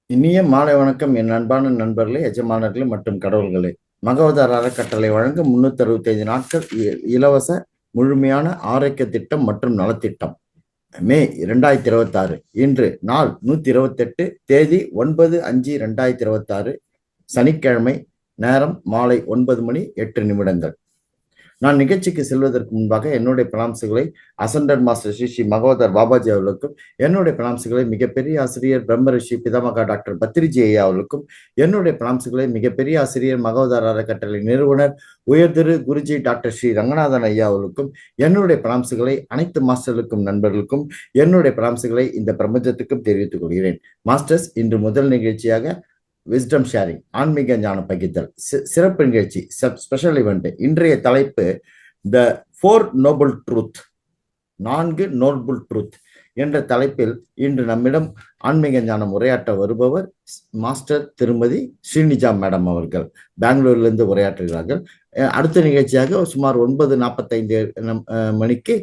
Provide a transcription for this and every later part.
இனிய மாலை வணக்கம் என் அன்பான நண்பர்களே, எஜமானர்களே மற்றும் கடவுள்களே. மகவதார் அறக்கட்டளை வழங்கும் 365 நாட்கள் இலவச முழுமையான ஆரோக்கிய திட்டம் மற்றும் நலத்திட்டம். மே 2026. இன்று நாள் 128, தேதி 9/5/2026, சனிக்கிழமை. நேரம் மாலை 9:08. நான் நிகழ்ச்சிக்கு செல்வதற்கு முன்பாக என்னுடைய பிராம்சுகளை அசண்டர் மாஸ்டர் ஸ்ரீ மகோதர் பாபாஜி அவர்களுக்கும், என்னுடைய பிராம்சுகளை மிகப்பெரிய ஆசிரியர் பிரம்ம ரிஷி பிதாமகா டாக்டர் பத்ரிஜி ஐயா அவர்களுக்கும், என்னுடைய பிராம்சுகளை மிகப்பெரிய ஆசிரியர் மகோதர் அறக்கட்டளை நிறுவனர் உயர்திரு குருஜி டாக்டர் ஸ்ரீ ரங்கநாதன் ஐயா அவர்களுக்கும், என்னுடைய பிராம்சுகளை அனைத்து மாஸ்டர்களுக்கும் நண்பர்களுக்கும், என்னுடைய பிராம்சுகளை இந்த பிரபஞ்சத்துக்கும் தெரிவித்துக் கொள்கிறேன். மாஸ்டர்ஸ், இன்று முதல் நிகழ்ச்சியாக விஸ்டம் ஷேரிங், ஆன்மீக ஞான பகிர்தல் சிறப்பு நிகழ்ச்சி, ஸ்பெஷல் இவெண்ட். இன்றைய தலைப்பு த 4 நோபல் ட்ரூத், 4 நோபல் ட்ரூத் என்ற தலைப்பில் இன்று நம்மிடம் ஆன்மீக ஞானம் உரையாற்ற வருபவர் மாஸ்டர் திருமதி ஸ்ரீநிஜா மேடம் அவர்கள் பெங்களூரிலிருந்து உரையாற்றுகிறார்கள். அடுத்த நிகழ்ச்சியாக சுமார் 9:45 மணிக்கு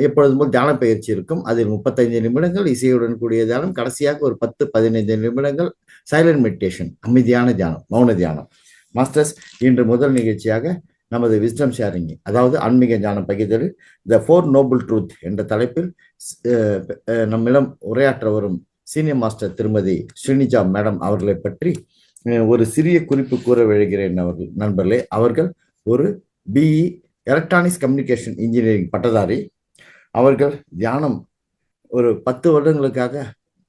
எப்பொழுதும் போல் தியான பயிற்சி இருக்கும். அதில் 35 நிமிடங்கள் இசையுடன் கூடிய தியானம், கடைசியாக ஒரு 10-15 நிமிடங்கள் சைலண்ட் மெடிடேஷன், அமைதியான தியானம், மௌன தியானம். மாஸ்டர்ஸ், இன்று முதல் நிகழ்ச்சியாக நமது விஸ்டம் ஷேரிங், அதாவது ஆன்மீக ஞானம் பகிர்தலில் த 4 நோபல் ட்ரூத் என்ற தலைப்பில் நம்மிடம் உரையாற்ற வரும் சீனியர் மாஸ்டர் திருமதி ஸ்ரீநிஜா மேடம் அவர்களை பற்றி ஒரு சிறிய குறிப்பு கூற விழுகிறேன். நண்பர்களே, அவர்கள் ஒரு பிஇ எலக்ட்ரானிக்ஸ் கம்யூனிகேஷன் இன்ஜினியரிங் பட்டதாரி. அவர்கள் தியானம் ஒரு 10 வருடங்களுக்காக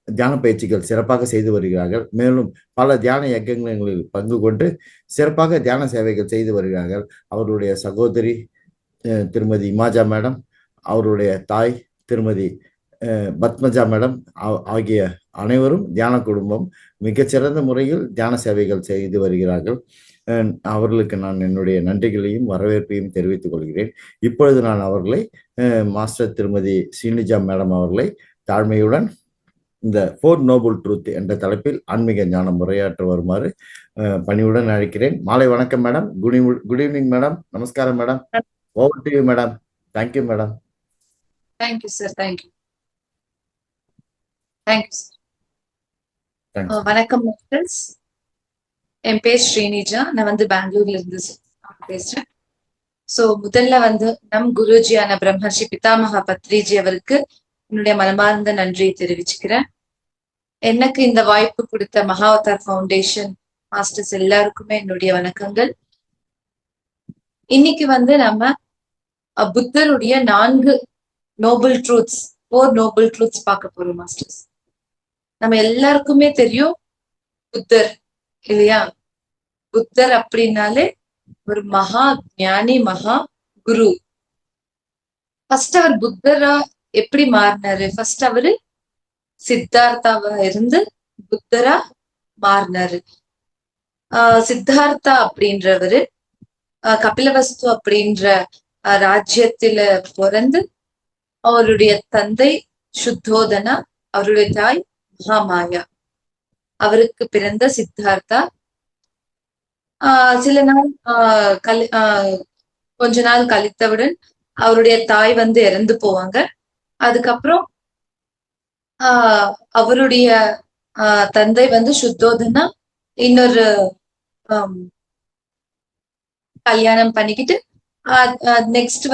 தியான பயிற்சிகள் சிறப்பாக செய்து வருகிறார்கள். மேலும் பல தியான இயக்கங்களில் பங்கு கொண்டு சிறப்பாக தியான சேவைகள் செய்து வருகிறார்கள். அவருடைய சகோதரி திருமதி இமாஜா மேடம், அவருடைய தாய் திருமதி பத்மஜா மேடம் ஆகிய அனைவரும் தியான குடும்பம் மிகச்சிறந்த முறையில் தியான சேவைகள் செய்து வருகிறார்கள். அவர்களுக்கு நான் என்னுடைய நன்றிகளையும் வரவேற்பையும் தெரிவித்துக் கொள்கிறேன். இப்பொழுது நான் அவர்களை மாஸ்டர் திருமதி ஸ்ரீநிஜா மேடம் அவர்களை தாழ்மையுடன் இந்த 4 நோபல் ட்ரூத் என்ற தலைப்பில் ஆன்மீக ஞானம் உரையாற்ற வருமாறு பணியுடன் அழைக்கிறேன். மாலை வணக்கம் மேடம். Good evening madam. நமஸ்காரம் madam. Over to you madam. Thank you madam. Thank you sir. Thank you sir. வணக்கம் மாஸ்டர்ஸ். என் பேர் ஸ்ரீநிஜா. நான் பெங்களூர்ல இருந்து பேசுறேன். சோ முதல்ல நம் குருஜியான பிரம்மர்ஷி பிதாமகா பத்ரிஜி அவருக்கு என்னுடைய மனமார்ந்த நன்றியை தெரிவிச்சுக்கிறேன். எனக்கு இந்த வாய்ப்பு கொடுத்த மகாவதார் ஃபவுண்டேஷன் மாஸ்டர்ஸ் எல்லாருக்குமே என்னுடைய வணக்கங்கள். இன்னைக்கு நம்ம புத்தருடைய 4 நோபல் ட்ரூத்ஸ், 4 நோபல் ட்ரூத்ஸ் பார்க்க போறோம் மாஸ்டர்ஸ். நம்ம எல்லாருக்குமே தெரியும் புத்தர் இல்லையா? புத்தர் அப்படின்னாலே ஒரு மகா ஞானி, மகா குரு. ஃபர்ஸ்ட் அவர் புத்தரா எப்படி மாறினாரு? ஃபர்ஸ்ட் அவரு சித்தார்த்தாவா இருந்து புத்தரா மாறினாரு. சித்தார்த்தா அப்படின்றவரு கபிலவஸ்து அப்படின்ற ராஜ்யத்துல பிறந்து, அவருடைய தந்தை சுத்தோதனா, அவருடைய தாய் மகாமாயா. அவருக்கு பிறந்த சித்தார்த்தா சில நாள் கொஞ்ச நாள் கழித்தவுடன் அவருடைய தாய் இறந்து போவாங்க. அதுக்கப்புறம் அவருடைய தந்தை சுத்தோதனா இன்னொரு கல்யாணம் பண்ணிக்கிட்டு நெக்ஸ்ட்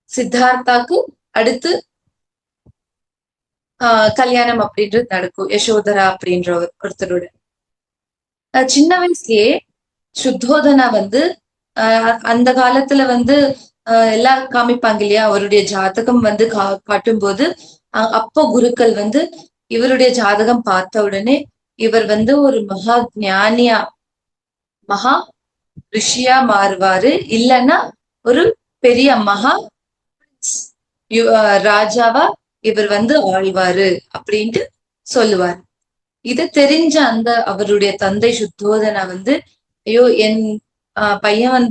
சித்தார்த்தாக்கு அடுத்து கல்யாணம் அப்படின்றது நடக்கும் யசோதரா அப்படின்ற ஒருத்தரோட. சின்ன வயசுலயே சுத்தோதனா அந்த காலத்துல எல்லாம் காமிப்பாங்க இல்லையா, அவருடைய ஜாதகம் காட்டும் போது அப்போ குருக்கள் இவருடைய ஜாதகம் பார்த்த உடனே இவர் ஒரு மகா ஞானியா, மகா ரிஷியா மாறுவாரு, இல்லைன்னா ஒரு பெரிய மகா ராஜாவா இவர் ஆழ்வாரு அப்படின்ட்டு சொல்லுவார். இதை தெரிஞ்ச அவருடைய தந்தை சுத்தோதனா ஐயோ, என் பையன்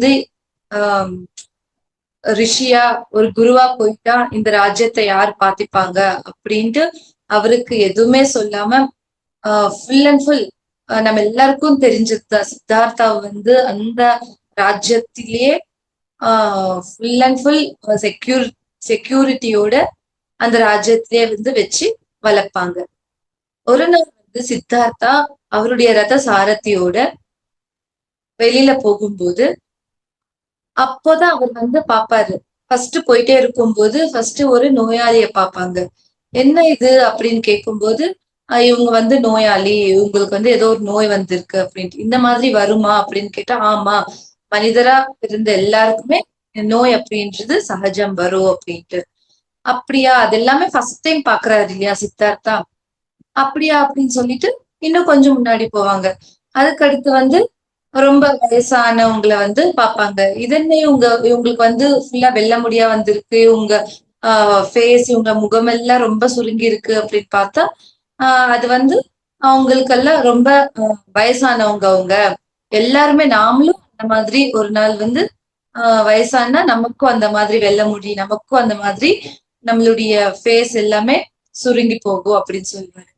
ரிஷியா ஒரு குருவா போயிட்டா இந்த ராஜ்யத்தை யார் பாத்திப்பாங்க அப்படின்ட்டு அவருக்கு எதுவுமே சொல்லாம ஃபுல் அண்ட் ஃபுல் நம்ம எல்லாருக்கும் தெரிஞ்சதுதான், சித்தார்த்தா அந்த ராஜ்யத்திலேயே ஃபுல் அண்ட் ஃபுல் செக்யூரிட்டியோட அந்த ராஜ்யத்திலேயே வச்சு வளர்ப்பாங்க. ஒரு நாள் வந்து சித்தார்த்தா அவருடைய ரத சாரதியோட வெளியில போகும்போது அப்போதான் அவர் வந்து பாப்பாரு. ஃபர்ஸ்ட் போயிட்டே இருக்கும்போது ஃபர்ஸ்ட் ஒரு நோயாளிய பாப்பாங்க. என்ன இது அப்படின்னு கேட்கும்போது இவங்க வந்து நோயாளி, இவங்களுக்கு வந்து ஏதோ ஒரு நோய் வந்திருக்கு அப்படின்ட்டு. இந்த மாதிரி வருமா அப்படின்னு கேட்டா ஆமா, மனிதரா இருந்த எல்லாருக்குமே நோய் அப்படின்றது சகஜம் வரும் அப்படின்ட்டு. அப்படியா, அது எல்லாமே ஃபர்ஸ்ட் டைம் பாக்குறாரு இல்லையா சித்தார்த்தா. அப்படியா அப்படின்னு சொல்லிட்டு இன்னும் கொஞ்சம் முன்னாடி போவாங்க. அதுக்கடுத்து வந்து ரொம்ப வயசானவங்கள வந்து பாப்பாங்க. இதென்ன இவங்களுக்கு வந்து ஃபுல்லா வெள்ள முடியா வந்திருக்கு, உங்க ஃபேஸ் இவங்க முகமெல்லாம் ரொம்ப சுருங்கி இருக்கு அப்படின்னு பார்த்தா அது வந்து அவங்களுக்கெல்லாம் ரொம்ப வயசானவங்க அவங்க. எல்லாருமே நாமளும் அந்த மாதிரி ஒரு நாள் வந்து வயசானா நமக்கும் அந்த மாதிரி வெள்ள முடி, நமக்கும் அந்த மாதிரி நம்மளுடைய ஃபேஸ் எல்லாமே சுருங்கி போகும் அப்படின்னு சொல்லுவாரு.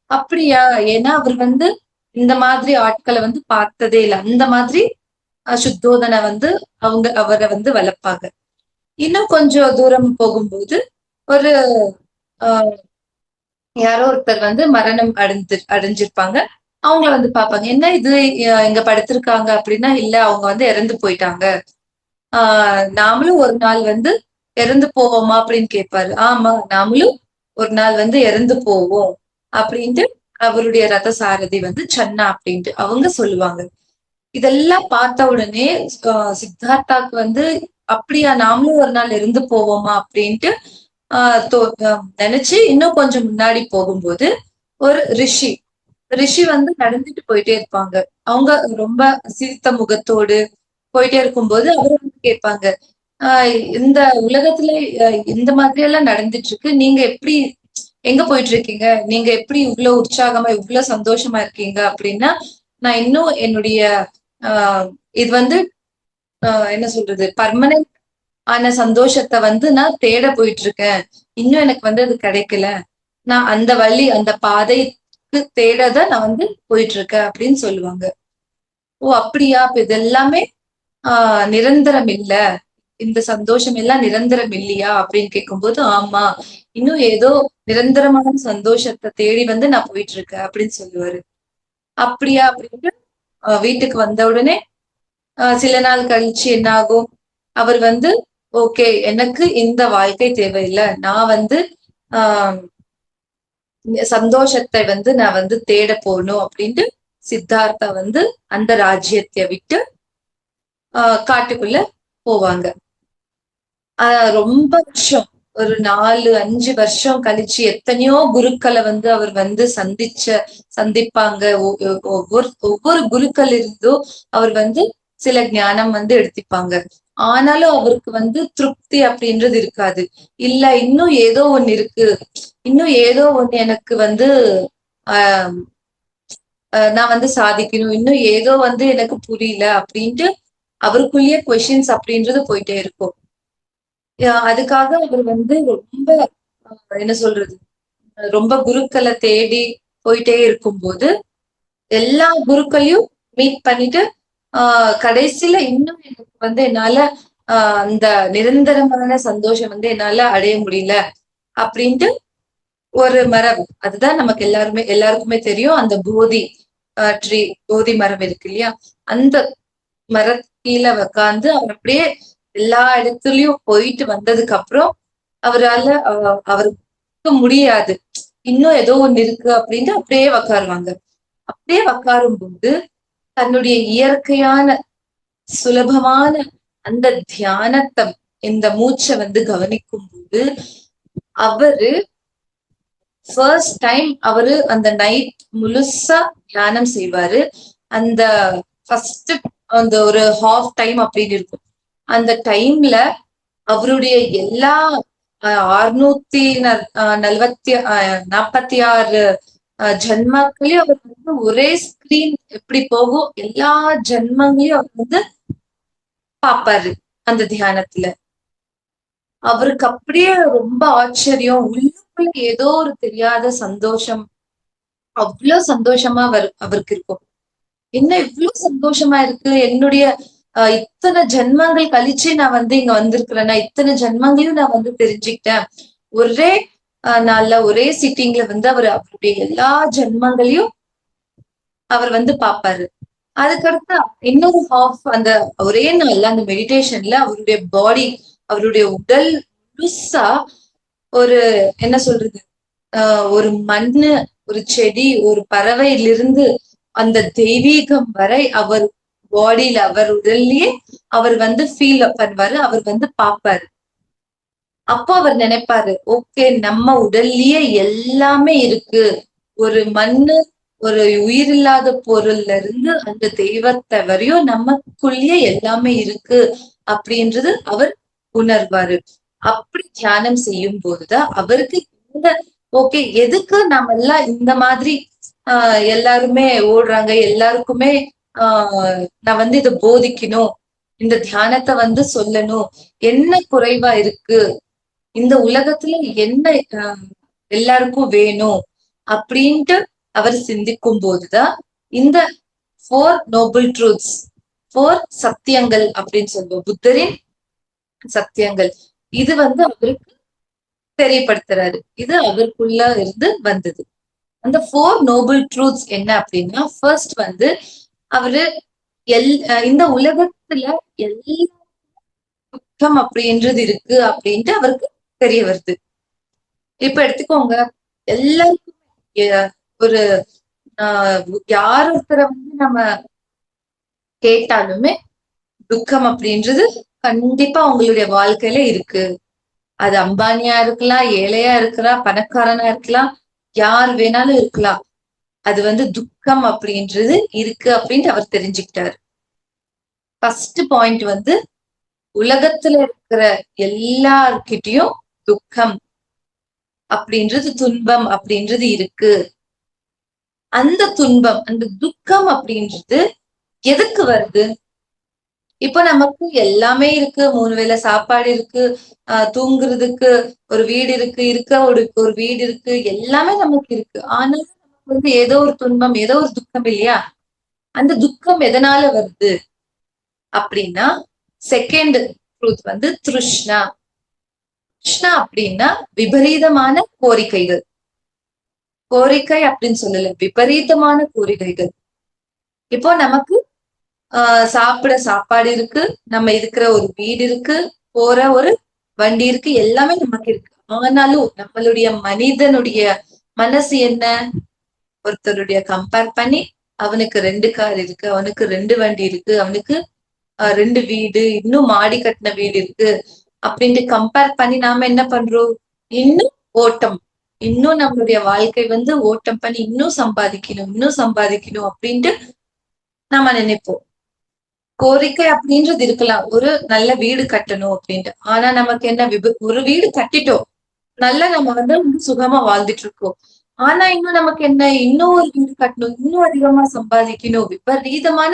அப்படியா, ஏன்னா அவர் வந்து இந்த மாதிரி ஆட்களை வந்து பார்த்ததே இல்லை. அந்த மாதிரி சுத்தோதனை வந்து அவரை வந்து வளர்ப்பாங்க. இன்னும் கொஞ்சம் தூரம் போகும்போது ஒரு ஆஹ் யாரோ ஒருத்தர் வந்து மரணம் அடைஞ்சிருப்பாங்க. அவங்கள வந்து பாப்பாங்க. என்ன இது இங்க படுத்திருக்காங்க அப்படின்னா, இல்ல அவங்க வந்து இறந்து போயிட்டாங்க. நாமளும் ஒரு நாள் வந்து இறந்து போவோமா அப்படின்னு கேட்பாரு. ஆமா, நாமளும் ஒரு நாள் வந்து இறந்து போவோம் அப்படின்ட்டு அவருடைய ரத சாரதி வந்து சன்னா அப்படின்ட்டு அவங்க சொல்லுவாங்க. இதெல்லாம் பார்த்த உடனே சித்தார்த்தாக்கு வந்து அப்படியா நாமளும் ஒரு நாள் இருந்து போவோமா அப்படின்ட்டு நினைச்சு இன்னும் கொஞ்சம் முன்னாடி போகும்போது ஒரு ரிஷி வந்து நடந்துட்டு போயிட்டே இருப்பாங்க. அவங்க ரொம்ப சிரித்த முகத்தோடு போயிட்டே இருக்கும்போது அவர் வந்து கேட்பாங்க, இந்த உலகத்துல இந்த மாதிரி எல்லாம் நடந்துட்டு இருக்கு, நீங்க எப்படி எங்க போயிட்டு இருக்கீங்க, நீங்க எப்படி இவ்வளவு உற்சாகமா இவ்வளவு சந்தோஷமா இருக்கீங்க அப்படின்னா, நான் இன்னும் என்னுடைய இது வந்து என்ன சொல்றது பர்மனன்ட் ஆன சந்தோஷத்தை வந்து நான் தேட போயிட்டு இருக்கேன். இன்னும் எனக்கு வந்து அது கிடைக்கல. நான் அந்த வழி அந்த பாதைக்கு தேடத நான் வந்து போயிட்டு இருக்கேன் அப்படின்னு சொல்லுவாங்க. ஓ அப்படியா, அப்ப இது எல்லாமே நிரந்தரம் இல்ல, இந்த சந்தோஷம் எல்லாம் நிரந்தரம் இல்லையா அப்படின்னு கேட்கும்போது ஆமா, இன்னும் ஏதோ நிரந்தரமான சந்தோஷத்தை தேடி வந்து நான் போயிட்டு இருக்கேன் அப்படின்னு சொல்லுவாரு. அப்படியா அப்படின்ட்டு வீட்டுக்கு வந்த உடனே சில நாள் கழிச்சு என்ன ஆகும், அவர் வந்து ஓகே எனக்கு இந்த வாழ்க்கை தேவையில்லை, நான் வந்து ஆஹ் சந்தோஷத்தை வந்து நான் வந்து தேட போகணும் அப்படின்ட்டு சித்தார்த்தா வந்து அந்த ராஜ்யத்தை விட்டு காட்டுக்குள்ள போவாங்க. ரொம்ப வருஷம் ஒரு 4-5 வருஷம் கழிச்சு எத்தனையோ குருக்களை வந்து அவர் வந்து சந்திப்பாங்க. ஒவ்வொரு குருக்கள் இருந்தும் அவர் வந்து சில ஞானம் வந்து எடுத்துப்பாங்க. ஆனாலும் அவருக்கு வந்து திருப்தி அப்படின்றது இருக்காது. இல்ல இன்னும் ஏதோ ஒண்ணு இருக்கு, இன்னும் ஏதோ ஒண்ணு எனக்கு வந்து ஆஹ் நான் வந்து சாதிக்கணும், இன்னும் ஏதோ வந்து எனக்கு புரியல அப்படின்ட்டு அவருக்குள்ளேயே கொஸ்டின்ஸ் அப்படின்றது போயிட்டே இருக்கும். அதுக்காக அவர் வந்து ரொம்ப என்ன சொல்றது ரொம்ப குருக்களை தேடி போயிட்டே இருக்கும்போது எல்லா குருக்களையும் மீட் பண்ணிட்டு கடைசியில இன்னும் எனக்கு வந்து என்னால அந்த நிரந்தரமான சந்தோஷம் வந்து என்னால அடைய முடியல அப்படின்ட்டு ஒரு மரம், அதுதான் நமக்கு எல்லாருக்குமே தெரியும், அந்த போதி மரம் இருக்கு இல்லையா, அந்த மர கீழே உக்காந்து அவர் அப்படியே எல்லா இடத்துலயும் போயிட்டு வந்ததுக்கு அப்புறம் அவரால அவருக்கு முடியாது, இன்னும் ஏதோ ஒண்ணு இருக்கு அப்படின்ட்டு அப்படியே உக்காருவாங்க. அப்படியே உக்காரும் போது தன்னுடைய இயற்கையான சுலபமான அந்த தியானத்தை இந்த மூச்சை வந்து கவனிக்கும் போது அவரு ஃபர்ஸ்ட் டைம் அவரு அந்த நைட் முழுசா தியானம் செய்வாரு. அந்த ஃபர்ஸ்ட் அந்த ஒரு ஹாஃப் டைம் அப்படின்னு இருக்கும். அந்த டைம்ல அவருடைய எல்லா 646 ஜென்மங்களையும் அவர் வந்து ஒரே ஸ்கிரீன் எப்படி போகும் எல்லா ஜென்மங்களையும் அவர் வந்து பாப்பாரு அந்த தியானத்துல. அவருக்கு அப்படியே ரொம்ப ஆச்சரியம், உள்ளுக்குள்ள ஏதோ ஒரு தெரியாத சந்தோஷம், அவ்வளவு சந்தோஷமா அவருக்கு இருக்கும். என்ன இவ்வளவு சந்தோஷமா இருக்கு, என்னுடைய இத்தனை ஜென்மங்கள் கழிச்சு நான் வந்து இங்க வந்திருக்கிறேன்னா, இத்தனை ஜென்மங்களையும் நான் வந்து தெரிஞ்சுக்கிட்டேன். ஒரே நாள்ல ஒரே சிட்டிங்ல வந்து அவர் அவருடைய எல்லா ஜென்மங்களையும் அவர் வந்து பாப்பாரு. அதுக்கடுத்து இன்னொரு ஹாஃப் அந்த ஒரே நாள்ல அந்த மெடிடேஷன்ல அவருடைய பாடி, அவருடைய உடல் முழுசா ஒரு என்ன சொல்றது, ஒரு மண்ணு, ஒரு செடி, ஒரு பறவையிலிருந்து அந்த தெய்வீகம் வரை அவர் பாடியில, அவர் உடல்லயே அவர் வந்து ஃபீல் பண்ணுவாரு, அவர் வந்து பாப்பாரு. அப்போ அவர் நினைப்பாரு, ஓகே நம்ம உடல்லயே எல்லாமே இருக்கு. ஒரு மண்ணு, ஒரு உயிரில்லாத பொருள்ல இருந்து அந்த தெய்வத்தை வரையும் நமக்குள்ளேயே எல்லாமே இருக்கு அப்படின்றது அவர் உணர்வாரு. அப்படி தியானம் செய்யும் போதுதான் அவருக்கு இந்த ஓகே எதுக்கு நாம எல்லாம் இந்த மாதிரி எல்லாருமே ஓடுறாங்க, எல்லாருக்குமே நான் வந்து இதை போதிக்கணும், இந்த தியானத்தை வந்து சொல்லணும், என்ன குறைவா இருக்கு, இந்த உலகத்துல என்ன எல்லாருக்கும் வேணும் அப்படின்ட்டு அவர் சிந்திக்கும் போதுதான் இந்த 4 நோபல் ட்ரூத்ஸ், 4 சத்தியங்கள் அப்படின்னு சொல்லுவோம், புத்தரின் சத்தியங்கள், இது வந்து அவருக்கு தெரியப்படுத்துறாரு. இது அவருக்குள்ள இருந்து வந்தது. அந்த 4 நோபல் ட்ரூத்ஸ் என்ன அப்படின்னா, ஃபர்ஸ்ட் வந்து அவரு இந்த உலகத்துல எல்லா துக்கம் அப்படின்றது இருக்கு அப்படின்ட்டு அவருக்கு தெரிய வருது. இப்ப எடுத்துக்கோங்க, எல்லாருக்குமே ஒரு யார் ஒருத்தரை வந்து நம்ம கேட்டாலுமே துக்கம் அப்படின்றது கண்டிப்பா அவங்களுடைய வாழ்க்கையில இருக்கு. அது அம்பானியா இருக்கலாம், ஏழையா இருக்கலாம், பணக்காரனா இருக்கலாம், யார் வேணாலும் இருக்கலாம். அது வந்து துக்கம் அப்படின்றது இருக்கு அப்படின்ட்டு அவர் தெரிஞ்சுக்கிட்டாரு. ஃபர்ஸ்ட் பாயிண்ட் வந்து உலகத்துல இருக்கிற எல்லார்கிட்டயும் துக்கம் அப்படின்றது, துன்பம் அப்படின்றது இருக்கு. அந்த துன்பம், அந்த துக்கம் அப்படின்றது எதுக்கு வருது? இப்ப நமக்கு எல்லாமே இருக்கு, 3 வேளை சாப்பாடு இருக்கு, தூங்குறதுக்கு ஒரு வீடு இருக்கு, ஒரு வீடு இருக்கு, எல்லாமே நமக்கு இருக்கு. ஆனாலும் நமக்கு வந்து ஏதோ ஒரு துன்பம், ஏதோ ஒரு துக்கம் இல்லையா? அந்த துக்கம் எதனால வருது அப்படின்னா, செகண்ட் ட்ரூத் வந்து திருஷ்ணா. திருஷ்ணா அப்படின்னா விபரீதமான கோரிக்கைகள். கோரிக்கை அப்படின்னு சொல்லல, விபரீதமான கோரிக்கைகள். இப்போ நமக்கு சாப்பிட சாப்பாடு இருக்கு, நம்ம இருக்கிற ஒரு வீடு இருக்கு, போற ஒரு வண்டி இருக்கு, எல்லாமே நமக்கு இருக்கு. ஆனாலும் நம்மளுடைய மனிதனுடைய மனசு என்ன? ஒருத்தருடைய கம்பேர் பண்ணி அவனுக்கு 2 கார் இருக்கு, அவனுக்கு 2 வண்டி இருக்கு, அவனுக்கு 2 வீடு, இன்னும் மாடி கட்டின வீடு இருக்கு அப்படின்ட்டு கம்பேர் பண்ணி நாம என்ன பண்றோம்? இன்னும் ஓட்டம், இன்னும் நம்மளுடைய வாழ்க்கை வந்து ஓட்டம் பண்ணி இன்னும் சம்பாதிக்கணும் அப்படின்ட்டு நாம நினைப்போம். கோரிக்கை அப்படின்றது இருக்கலாம், ஒரு நல்ல வீடு கட்டணும் அப்படின்ட்டு. ஆனா நமக்கு என்ன, ஒரு வீடு கட்டிட்டோம், நல்லா நம்ம வந்து சுகமா வாழ்ந்துட்டு இருக்கோம். ஆனா இன்னும் நமக்கு என்ன, இன்னும் ஒரு வீடு கட்டணும், இன்னும் அதிகமா சம்பாதிக்கணும், விபரீதமான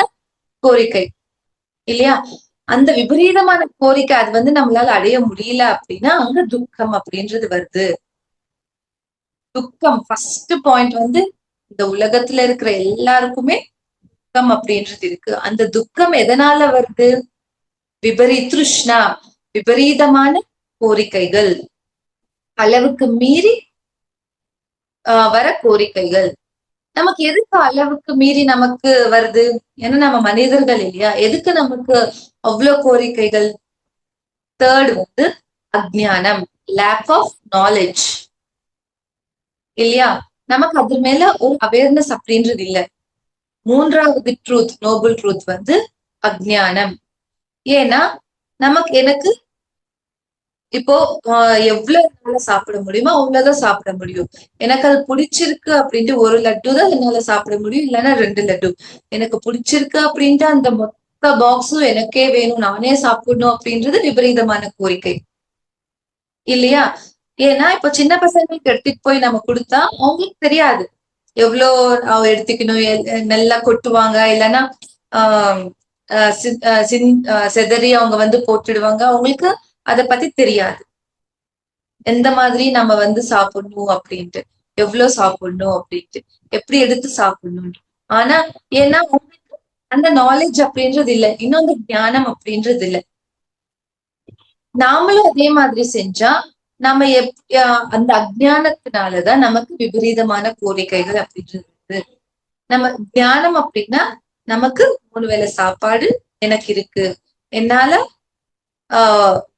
கோரிக்கை இல்லையா? அந்த விபரீதமான கோரிக்கை அது வந்து நம்மளால அடைய முடியல அப்படின்னா அங்க துக்கம் அப்படின்றது வருது. துக்கம் ஃபர்ஸ்ட் பாயிண்ட் வந்து இந்த உலகத்துல இருக்கிற எல்லாருக்குமே துக்கம் அப்படின்றது இருக்கு. அந்த துக்கம் எதனால வருது? திருஷ்ணா, விபரீதமான கோரிக்கைகள், அளவுக்கு மீறி வர கோரிக்கைகள். நமக்கு எதுக்கு அளவுக்கு மீறி நமக்கு வருது? ஏன்னா நம்ம மனிதர்கள் இல்லையா? எதுக்கு நமக்கு அவ்வளவு கோரிக்கைகள்? தேர்ட் வந்து அஜ்ஞானம், லேக் ஆஃப் நாலேஜ் இல்லையா? நமக்கு அது மேல ஒரு அவேர்னஸ் அப்படின்றது இல்ல. மூன்றாவது ட்ரூத், நோபல் ட்ரூத் வந்து அஜ்ஞானம். ஏன்னா எனக்கு இப்போ எவ்வளவு என்னால சாப்பிட முடியுமோ அவ்வளவுதான் சாப்பிட முடியும். எனக்கு அது பிடிச்சிருக்கு அப்படின்ட்டு ஒரு லட்டு தான் என்னால சாப்பிட முடியும், இல்லைன்னா 2 லட்டு. எனக்கு பிடிச்சிருக்கு அப்படின்ட்டு அந்த மொத்த பாக்ஸும் எனக்கே வேணும், நானே சாப்பிடணும் அப்படின்றது விபரீதமான கோரிக்கை இல்லையா? ஏன்னா இப்ப சின்ன பசங்களுக்கு எடுத்துட்டு போய் நம்ம கொடுத்தா அவங்களுக்கு தெரியாது எவ்வளோ எடுத்துக்கணும், நல்லா கொட்டுவாங்க, இல்லைன்னா செதறி அவங்க வந்து போட்டுடுவாங்க. அவங்களுக்கு அத பத்தி தெரியாது, எந்த மாதிரி நம்ம வந்து சாப்பிடணும் அப்படின்ட்டு, எவ்வளவு சாப்பிடணும் அப்படின்ட்டு, எப்படி எடுத்து சாப்பிடணும். ஆனா ஏன்னா உங்களுக்கு அந்த நாலேஜ் அப்படின்றது இல்லை, இன்னும் அந்த ஞானம் அப்படின்றது இல்லை. நாமளும் அதே மாதிரி செஞ்சா நம்ம அந்த அஜ்ஞானத்தினாலதான் நமக்கு விபரீதமான கோரிக்கைகள் அப்படின்றது. நம்ம ஞானம் அப்படின்னா நமக்கு 3 வேளை சாப்பாடு எனக்கு இருக்கு, என்னால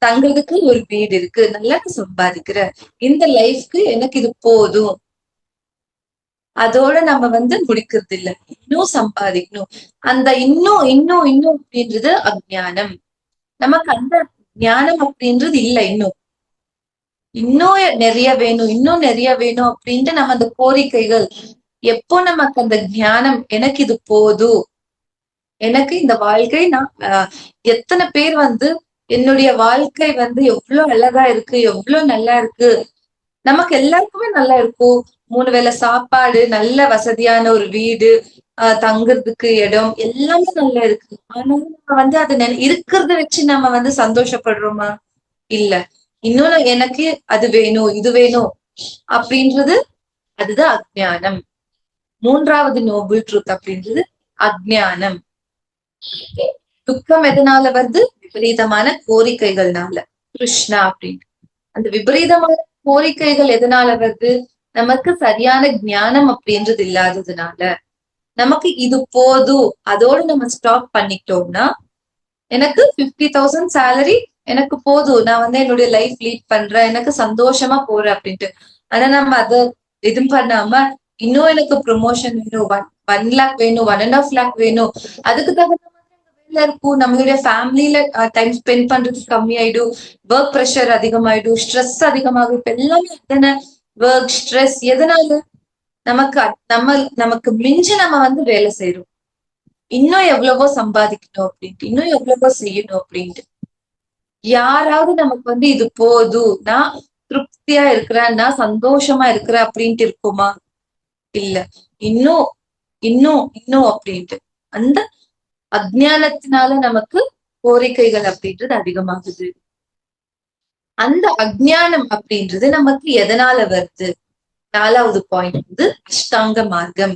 தங்குறதுக்கு ஒரு வீடு இருக்கு, நல்லா சம்பாதிக்கிறேன், இந்த லைஃப்க்கு எனக்கு இது போதும். அதோட நம்ம முடிக்கிறது இல்ல, இன்னும் சம்பாதிக்கணும். அந்த இன்னும் இன்னும் இன்னும் அப்படின்றது அஜ்ஞானம். நமக்கு அந்த ஞானம் அப்படின்றது இல்ல. இன்னும் நிறைய வேணும், இன்னும் நிறைய வேணும் அப்படின்ட்டு நம்ம அந்த கோரிக்கைகள். எப்போ நமக்கு அந்த ஞானம், எனக்கு இது போதும், எனக்கு இந்த வாழ்க்கை, நான் எத்தனை பேர் என்னுடைய வாழ்க்கை எவ்வளவு அழகா இருக்கு, எவ்வளவு நல்லா இருக்கு, நமக்கு எல்லாருக்குமே நல்லா இருக்கும், 3 வேளை சாப்பாடு, நல்ல வசதியான ஒரு வீடு, தங்குறதுக்கு இடம், எல்லாமே நல்லா இருக்கு. ஆனாலும் நம்ம அது இருக்கிறத வச்சு நம்ம சந்தோஷப்படுறோமா? இல்ல. இன்னொன்னு, எனக்கு அது வேணும், இது வேணும் அப்படின்றது, அதுதான் அஜ்ஞானம். 3வது நோபல் ட்ரூத் அப்படின்றது அஜ்ஞானம். துக்கம் எதனால விபரீதமான கோரிக்கைகள்னால. கிருஷ்ணா அப்படின்னு அந்த விபரீதமான கோரிக்கைகள் எதனால நமக்கு சரியான ஞானம் அப்படின்றது இல்லாததுனால. நமக்கு இது போதும், அதோட நம்ம ஸ்டாப் பண்ணிட்டோம்னா, எனக்கு 50,000 சேலரி எனக்கு போதும், நான் என்னுடைய லைஃப் லீட் பண்றேன், எனக்கு சந்தோஷமா போறேன் அப்படின்ட்டு. ஆனா நம்ம அதை இது பண்ணாம, இன்னும் எனக்கு ப்ரொமோஷன் வேணும், 1 lakh வேணும், 1.5 lakh வேணும், அதுக்கு தகுந்த மாதிரி இருக்கும். நம்மளுடைய ஃபேமிலியில டைம் ஸ்பெண்ட் பண்றது கம்மியாயிடும், ஒர்க் ப்ரெஷர் அதிகமாயிடும், ஸ்ட்ரெஸ் அதிகமாகும். இப்ப எல்லாமே ஒர்க் ஸ்ட்ரெஸ் எதனால? நமக்கு மிஞ்சி நம்ம வேலை செய்யறோம், இன்னும் எவ்வளவோ சம்பாதிக்கணும் அப்படின்ட்டு, இன்னும் எவ்வளவோ செய்யணும் அப்படின்ட்டு. யாராவது நமக்கு இது போதும், நான் திருப்தியா இருக்கிறேன், நான் சந்தோஷமா இருக்கிறேன் அப்படின்ட்டு இருக்குமா? இல்ல. இன்னும் இன்னும் இன்னும் அப்படின்ட்டு அந்த அஜ்ஞானத்தினால நமக்கு கோரிக்கைகள் அப்படின்றது அதிகமாகுது. அந்த அஜ்ஞானம் அப்படின்றது நமக்கு எதனால வருது? 4வது பாயிண்ட் அஷ்டாங்க மார்க்கம்.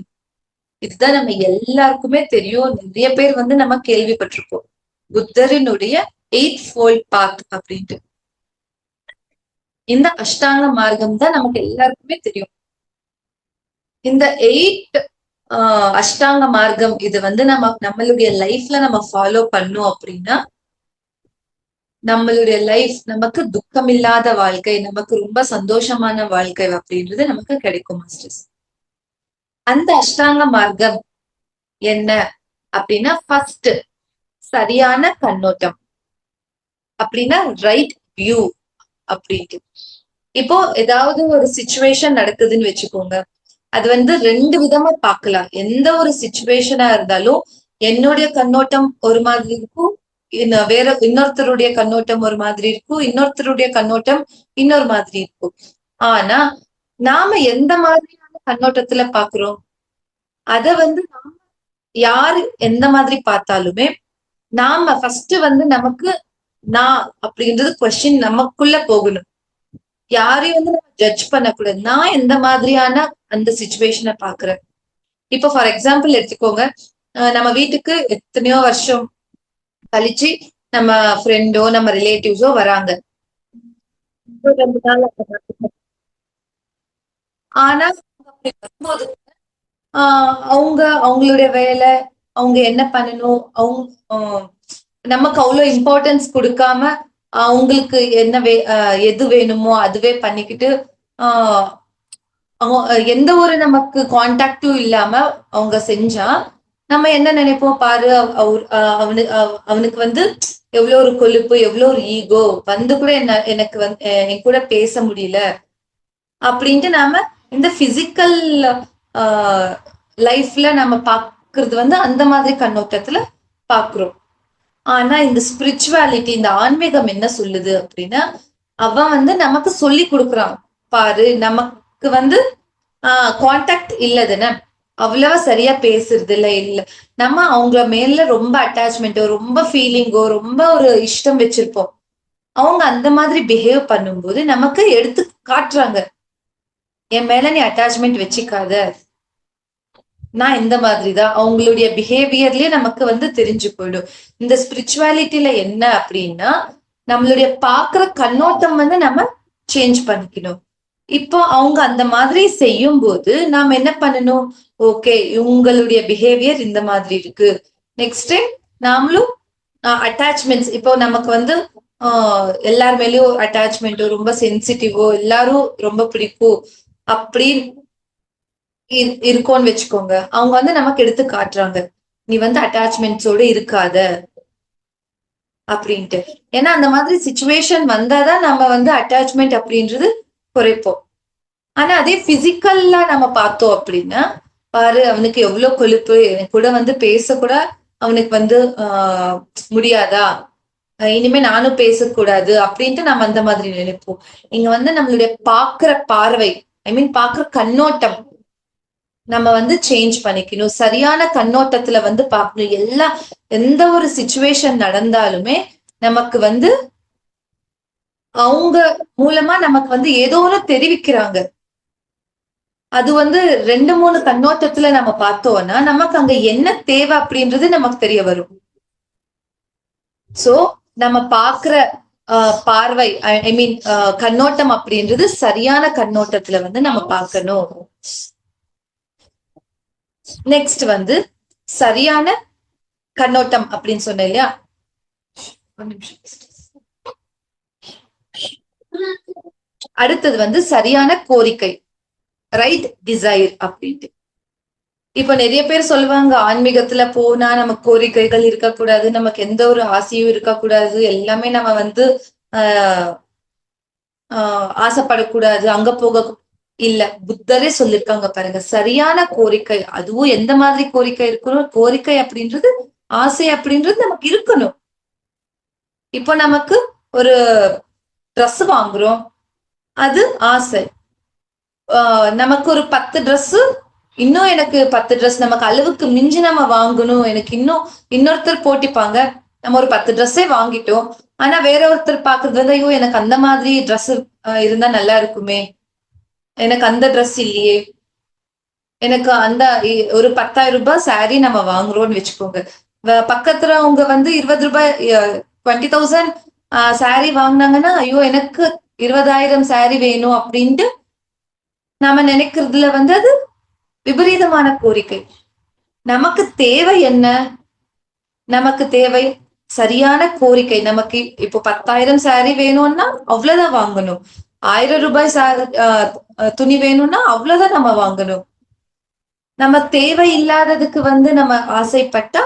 இதுதான் நம்ம எல்லாருக்குமே தெரியும், நிறைய பேர் நம்ம கேள்விப்பட்டிருப்போம். புத்தரினுடைய 8-fold path அப்படின்ட்டு. இந்த அஷ்டாங்க மார்க்கம் தான் நமக்கு எல்லாருக்குமே தெரியும். இந்த 8 அஷ்டாங்க மார்க்கம் இது நம்மளுடைய லைஃப்ல நம்ம ஃபாலோ பண்ணோம் அப்படின்னா, நம்மளுடைய லைஃப் நமக்கு துக்கம் இல்லாத வாழ்க்கை, நமக்கு ரொம்ப சந்தோஷமான வாழ்க்கை அப்படின்றது நமக்கு கிடைக்கும் மாஸ்டர்ஸ். அந்த அஷ்டாங்க மார்க்கம் என்ன அப்படின்னா, ஃபர்ஸ்ட் சரியான கண்ணோட்டம் அப்படின்னா ரைட் வியூ அப்படின்ட்டு. இப்போ ஏதாவது ஒரு சிச்சுவேஷன் நடக்குதுன்னு வச்சுக்கோங்க, அது 2 விதமா பார்க்கலாம். எந்த ஒரு சிச்சுவேஷனா இருந்தாலும் என்னுடைய கண்ணோட்டம் ஒரு மாதிரி இருக்கும், வேற இன்னொருத்தருடைய கண்ணோட்டம் ஒரு மாதிரி இருக்கும், இன்னொருத்தருடைய கண்ணோட்டம் இன்னொரு மாதிரி இருக்கும். ஆனா நாம எந்த மாதிரியான கண்ணோட்டத்துல பாக்குறோம், அத நாம யாரு எந்த மாதிரி பார்த்தாலுமே நாம ஃபர்ஸ்ட் நமக்கு நான் அப்படின்றது கொஸ்டின் நமக்குள்ள போகணும். யாரையும் நம்ம ஜட்ஜ் பண்ணக்கூடாது. நான் எந்த மாதிரியான அந்த சிச்சுவேஷனை பாக்குறேன். இப்போ ஃபார் எக்ஸாம்பிள் எடுத்துக்கோங்க, நம்ம வீட்டுக்கு எத்தனையோ வருஷம் கழிச்சு நம்ம ஃப்ரெண்டோ நம்ம ரிலேட்டிவ்ஸோ வராங்க. ஆனா வரும்போது அவங்களுடைய வேலை, அவங்க என்ன பண்ணணும், நமக்கு அவ்வளவு இம்பார்ட்டன்ஸ் கொடுக்காம அவங்களுக்கு என்ன எது வேணுமோ அதுவே பண்ணிக்கிட்டு எந்த ஒரு நமக்கு கான்டாக்டும் இல்லாம அவங்க செஞ்சா நம்ம என்ன நினைப்போம், பாரு அவனுக்கு எவ்வளவு ஒரு கொழுப்பு, எவ்வளவு ஒரு ஈகோ, கூட எனக்கு என் கூட பேச முடியல அப்படின்ட்டு நாம இந்த பிசிக்கல் லைஃப்ல நம்ம பாக்குறது அந்த மாதிரி கண்ணோட்டத்துல பாக்குறோம். ஆனா இந்த ஸ்பிரிச்சுவாலிட்டி, இந்த ஆன்மீகம் என்ன சொல்லுது அப்படின்னா, அவன் நமக்கு சொல்லி கொடுக்குறான். பாரு, நமக்கு கான்டாக்ட் இல்லதுன்னு அவ்வளவா சரியா பேசுறது இல்ல, நம்ம அவங்க மேல ரொம்ப அட்டாச்மெண்டோ, ரொம்ப ஃபீலிங்கோ, ரொம்ப ஒரு இஷ்டம் வச்சிருப்போம். அவங்க அந்த மாதிரி பிஹேவ் பண்ணும்போது நமக்கு எடுத்து காட்டுறாங்க, என் மேல நீ அட்டாச்மெண்ட் வச்சுக்காத, நான் இந்த மாதிரிதான். அவங்களுடைய பிஹேவியர்லயே நமக்கு தெரிஞ்சு போயிடும். இந்த ஸ்பிரிச்சுவாலிட்டியில என்ன அப்படின்னா, நம்மளுடைய பாக்குற கண்ணோட்டம் நம்ம சேஞ்ச் பண்ணிக்கணும். இப்போ அவங்க அந்த மாதிரி செய்யும் போது நாம என்ன பண்ணணும்? ஓகே, உங்களுடைய பிஹேவியர் இந்த மாதிரி இருக்கு. நெக்ஸ்ட் டைம் நாமளும் அட்டாச்மெண்ட்ஸ், இப்போ நமக்கு வந்து எல்லார் மேலயும் அட்டாச்மெண்டோ ரொம்ப சென்சிட்டிவோ எல்லாரும் ரொம்ப பிடிக்கும் அப்படின்னு இருக்கோன்னு வச்சுக்கோங்க. அவங்க வந்து நமக்கு எடுத்து காட்டுறாங்க, நீ வந்து அட்டாச்மெண்ட்ஸோட இருக்காத அப்படின்ட்டு. ஏன்னா அந்த மாதிரி சிச்சுவேஷன் வந்தாதான் நம்ம வந்து அட்டாச்மெண்ட் அப்படின்றது குறைப்போம். ஆனா அதே பிசிக்கல்லா நம்ம பார்த்தோம் அப்படின்னா, பாரு அவனுக்கு எவ்வளவு கொழுப்பு, எனக்கு கூட வந்து பேச கூட அவனுக்கு வந்து முடியாதா, இனிமே நானும் பேசக்கூடாது அப்படின்ட்டு நம்ம அந்த மாதிரி நினைப்போம். இங்க வந்து நம்மளுடைய பாக்குற பார்வை, ஐ மீன் பாக்குற கண்ணோட்டம் நம்ம வந்து சேஞ்ச் பண்ணிக்கணும். சரியான கண்ணோட்டத்துல வந்து பார்க்கணும். எந்த ஒரு சிச்சுவேஷன் நடந்தாலுமே நமக்கு வந்து அவங்க மூலமா நமக்கு வந்து ஏதோ ஒன்று தெரிவிக்கிறாங்க. அது வந்து 2-3 கண்ணோட்டத்துல நம்ம பார்த்தோம்னா நமக்கு அங்க என்ன தேவை அப்படின்றது நமக்கு தெரிய வரும். சோ நம்ம பாக்குற பார்வை, ஐ மீன் கண்ணோட்டம் அப்படின்றது சரியான கண்ணோட்டத்துல வந்து நம்ம பார்க்கணும். நெக்ஸ்ட் வந்து சரியான கண்ணோட்டம் அப்படின்னு சொன்ன இல்லையா, அடுத்தது வந்து சரியான கோரிக்கை, ரைட் டிசைர் அப்படின்ட்டு. இப்ப நிறைய பேர் சொல்லுவாங்க, ஆன்மீகத்துல போனா நமக்கு கோரிக்கைகள் இருக்கக்கூடாது, நமக்கு எந்த ஒரு ஆசையும் இருக்கக்கூடாது, எல்லாமே நம்ம வந்து ஆசைப்படக்கூடாது, அங்க போக இல்ல. புத்தரே சொல்லிருக்காங்க பாருங்க, சரியான கோரிக்கை. அதுவும் எந்த மாதிரி கோரிக்கை இருக்கணும்? கோரிக்கை அப்படின்றது, ஆசை அப்படின்றது நமக்கு இருக்கணும். இப்போ நமக்கு ஒரு ட்ரெஸ் வாங்குறோம், அது ஆசை. நமக்கு ஒரு 10 ட்ரெஸ், இன்னும் எனக்கு 10 ட்ரெஸ் நமக்கு அளவுக்கு மிஞ்சி நம்ம வாங்கணும், எனக்கு இன்னொருத்தர் போட்டிப்பாங்க, நம்ம ஒரு 10 ட்ரெஸ்ஸே வாங்கிட்டோம். ஆனா வேற ஒருத்தர் பாக்குறது வந்து, ஐயோ எனக்கு அந்த மாதிரி ட்ரெஸ் இருந்தா நல்லா இருக்குமே, எனக்கு அந்த ட்ரெஸ் இல்லையே, எனக்கு அந்த ஒரு 10,000 ரூபாய் சாரி நம்ம வாங்குறோம்னு வச்சுக்கோங்க. பக்கத்துல அவங்க வந்து 20 ரூபாய் 20,000 சாரி வாங்கினாங்கன்னா, ஐயோ எனக்கு 20,000 சாரி வேணும் அப்படின்ட்டு நாம நினைக்கிறதுல வந்து அது விபரீதமான கோரிக்கை. நமக்கு தேவை என்ன? நமக்கு தேவை சரியான கோரிக்கை. நமக்கு இப்போ 10,000 சாரி வேணும்னா அவ்வளவுதான் வாங்கணும். 1000 ரூபாய் துணி வேணும்னா அவ்வளவுதான் நம்ம வாங்கணும். நம்ம தேவை இல்லாததுக்கு வந்து நம்ம ஆசைப்பட்டா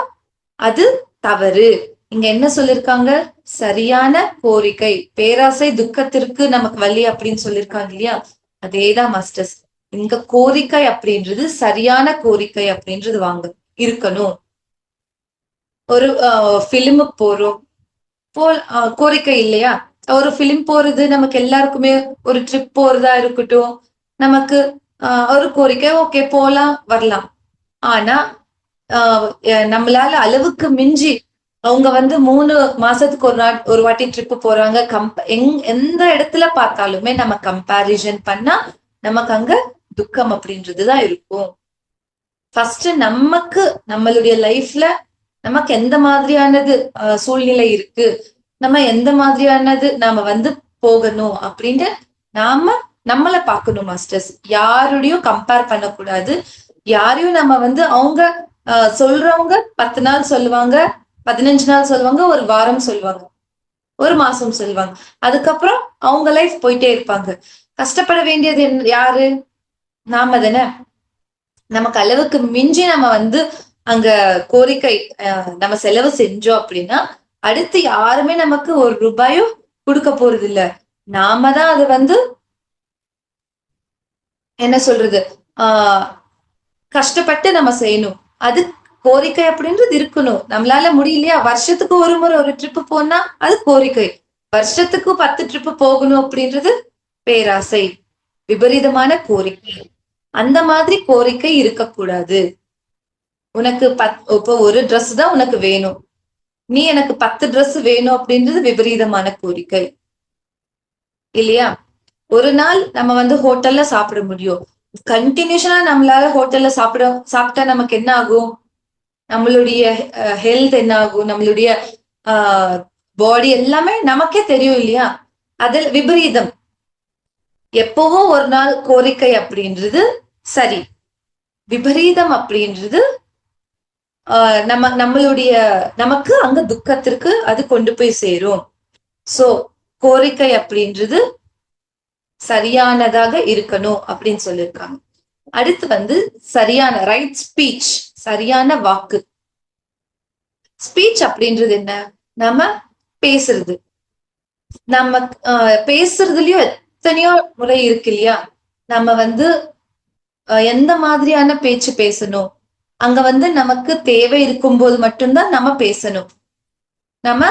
அது தவறு. இங்க என்ன சொல்லிருக்காங்க? சரியான கோரிக்கை. பேராசை துக்கத்திற்கு நமக்கு வழி அப்படின்னு சொல்லிருக்காங்க இல்லையா, அதேதான் மாஸ்டர்ஸ். இங்க கோரிக்கை அப்படின்றது சரியான கோரிக்கை அப்படின்றது வாங்க இருக்கணும். ஒரு பிலிமுக்கு போறோம், கோரிக்கை இல்லையா? ஒரு பிலிம் போறது நமக்கு எல்லாருக்குமே, ஒரு ட்ரிப் போறதா இருக்கட்டும், நமக்கு ஒரு கோரிக்கை, ஓகே போலாம் வரலாம். ஆனா நம்மளால அளவுக்கு மிஞ்சி அவங்க வந்து 3 மாசத்துக்கு ஒரு வாட்டி ட்ரிப் போறாங்க, எந்த இடத்துல பார்த்தாலுமே நம்ம கம்பேரிசன் பண்ணா நமக்கு அங்க துக்கம் அப்படின்றதுதான் இருக்கும். ஃபர்ஸ்ட் நமக்கு நம்மளுடைய லைஃப்ல நமக்கு எந்த மாதிரியானது சூழ்நிலை இருக்கு, நம்ம எந்த மாதிரியானது நாம வந்து போகணும் அப்படின்னு நம்மளை பார்க்கணும் மாஸ்டர்ஸ். யாருடையும் கம்பேர் பண்ணக்கூடாது. யாரையும் நம்ம வந்து அவங்க சொல்றவங்க 10 நாள் சொல்லுவாங்க, 15 நாள் சொல்லுவாங்க, ஒரு வாரம் சொல்லுவாங்க, ஒரு மாசம் சொல்லுவாங்க, அதுக்கப்புறம் அவங்க லைஃப் போயிட்டே இருப்பாங்க. கஷ்டப்பட வேண்டியது யாரு? நாம தானே. நமக்கு அளவுக்கு மிஞ்சி நம்ம வந்து அங்க கோரிக்கை நம்ம செலவு செஞ்சோம் அப்படின்னா அடுத்து யாருமே நமக்கு ஒரு ரூபாயும் கொடுக்க போறது இல்ல. நாம தான் அது வந்து என்ன சொல்றது, கஷ்டப்பட்டு நம்ம செய்யணும். அது கோரிக்கை அப்படின்றது இருக்கணும். நம்மளால முடியலையா, வருஷத்துக்கு ஒரு முறை ஒரு ட்ரிப்பு போனா அது கோரிக்கை. வருஷத்துக்கு 10 ட்ரிப்பு போகணும் அப்படின்றது பேராசை, விபரீதமான கோரிக்கை. அந்த மாதிரி கோரிக்கை இருக்கக்கூடாது. உனக்கு இப்போ ஒரு ட்ரெஸ் தான் உனக்கு வேணும், நீ எனக்கு 10 ட்ரெஸ் வேணும் அப்படின்றது விபரீதமான கோரிக்கை இல்லையா? ஒரு நாள் நம்ம வந்து ஹோட்டல்ல சாப்பிட முடியும், கண்டினியூஷனா நம்மளால ஹோட்டல்ல சாப்பிட்டா நமக்கு என்ன ஆகும்? நம்மளுடைய ஹெல்த் என்ன ஆகும்? நம்மளுடைய பாடி எல்லாமே நமக்கே தெரியும் இல்லையா? அதில் விபரீதம். எப்பவும் ஒரு நாள் கோரிக்கை அப்படின்றது சரி, விபரீதம் அப்படின்றது நம்மளுடைய நமக்கு அங்க துக்கத்திற்கு அது கொண்டு போய் சேரும். சோ கோரிக்கை அப்படின்றது சரியானதாக இருக்கணும் அப்படின்னு சொல்லியிருக்காங்க. அடுத்து வந்து சரியான ரைட் ஸ்பீச், சரியான வாக்கு. ஸ்பீச் அப்படின்றது என்ன? நம்ம பேசுறது. நம்ம பேசுறதுலயும் எத்தனையோ முறை இருக்கு இல்லையா? நம்ம வந்து எந்த மாதிரியான பேச்சு பேசணும், அங்க வந்து நமக்கு தேவை இருக்கும்போது மட்டும்தான் நம்ம பேசணும். நம்ம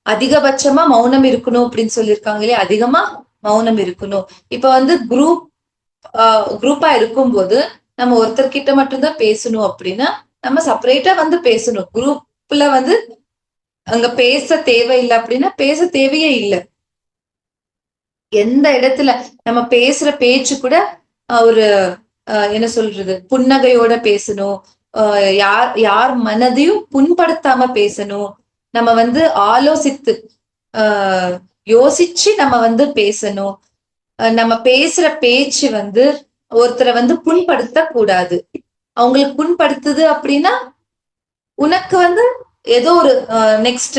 அதிகபட்சமா மௌனம் இருக்கணும் அப்படின்னு சொல்லியிருக்காங்க இல்லையா? அதிகமா மௌனம் இருக்கணும். இப்ப வந்து குரூப்பா இருக்கும்போது நம்ம ஒருத்தர்கிட்ட மட்டும்தான் பேசணும் அப்படின்னா நம்ம செப்பரேட்டா வந்து பேசணும். குரூப்ல வந்து அங்க பேச தேவையில்லை அப்படின்னா பேச தேவையே இல்லை. எந்த இடத்துல நம்ம பேசுற பேச்சு கூட ஒரு என்ன சொல்றது, புன்னகையோட பேசணும். யார் மனதையும் புண்படுத்தாம பேசணும். நம்ம வந்து ஆலோசித்து யோசிச்சு நம்ம வந்து பேசணும். நம்ம பேசுற பேச்சு வந்து ஒருத்தரை வந்து புண்படுத்த கூடாது. அவங்களுக்கு புண்படுத்துது அப்படின்னா உனக்கு வந்து ஏதோ ஒரு நெக்ஸ்ட்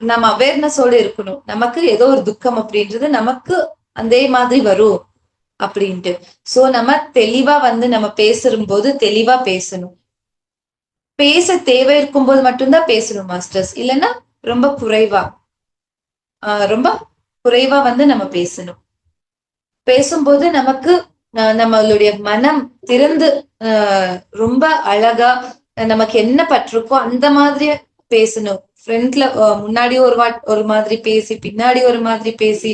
நம்ம அவேர்னஸோட இருக்கணும். நமக்கு ஏதோ ஒரு துக்கம் அப்படின்றது நமக்கு அதே மாதிரி வரும் அப்படின்ட்டு. சோ நம்ம தெளிவா வந்து நம்ம பேசும்போது தெளிவா பேசணும். பேச தேவை இருக்கும்போது மட்டும்தான் பேசணும் மாஸ்டர்ஸ். இல்லைன்னா ரொம்ப குறைவா வந்து நம்ம பேசணும். பேசும்போது நமக்கு நம்மளுடைய மனம் திறந்து ரொம்ப அழகா நமக்கு என்ன பட்டிருக்கோ அந்த மாதிரி பேசணும். ஃப்ரண்ட்ல முன்னாடி ஒரு மாதிரி பேசி பின்னாடி ஒரு மாதிரி பேசி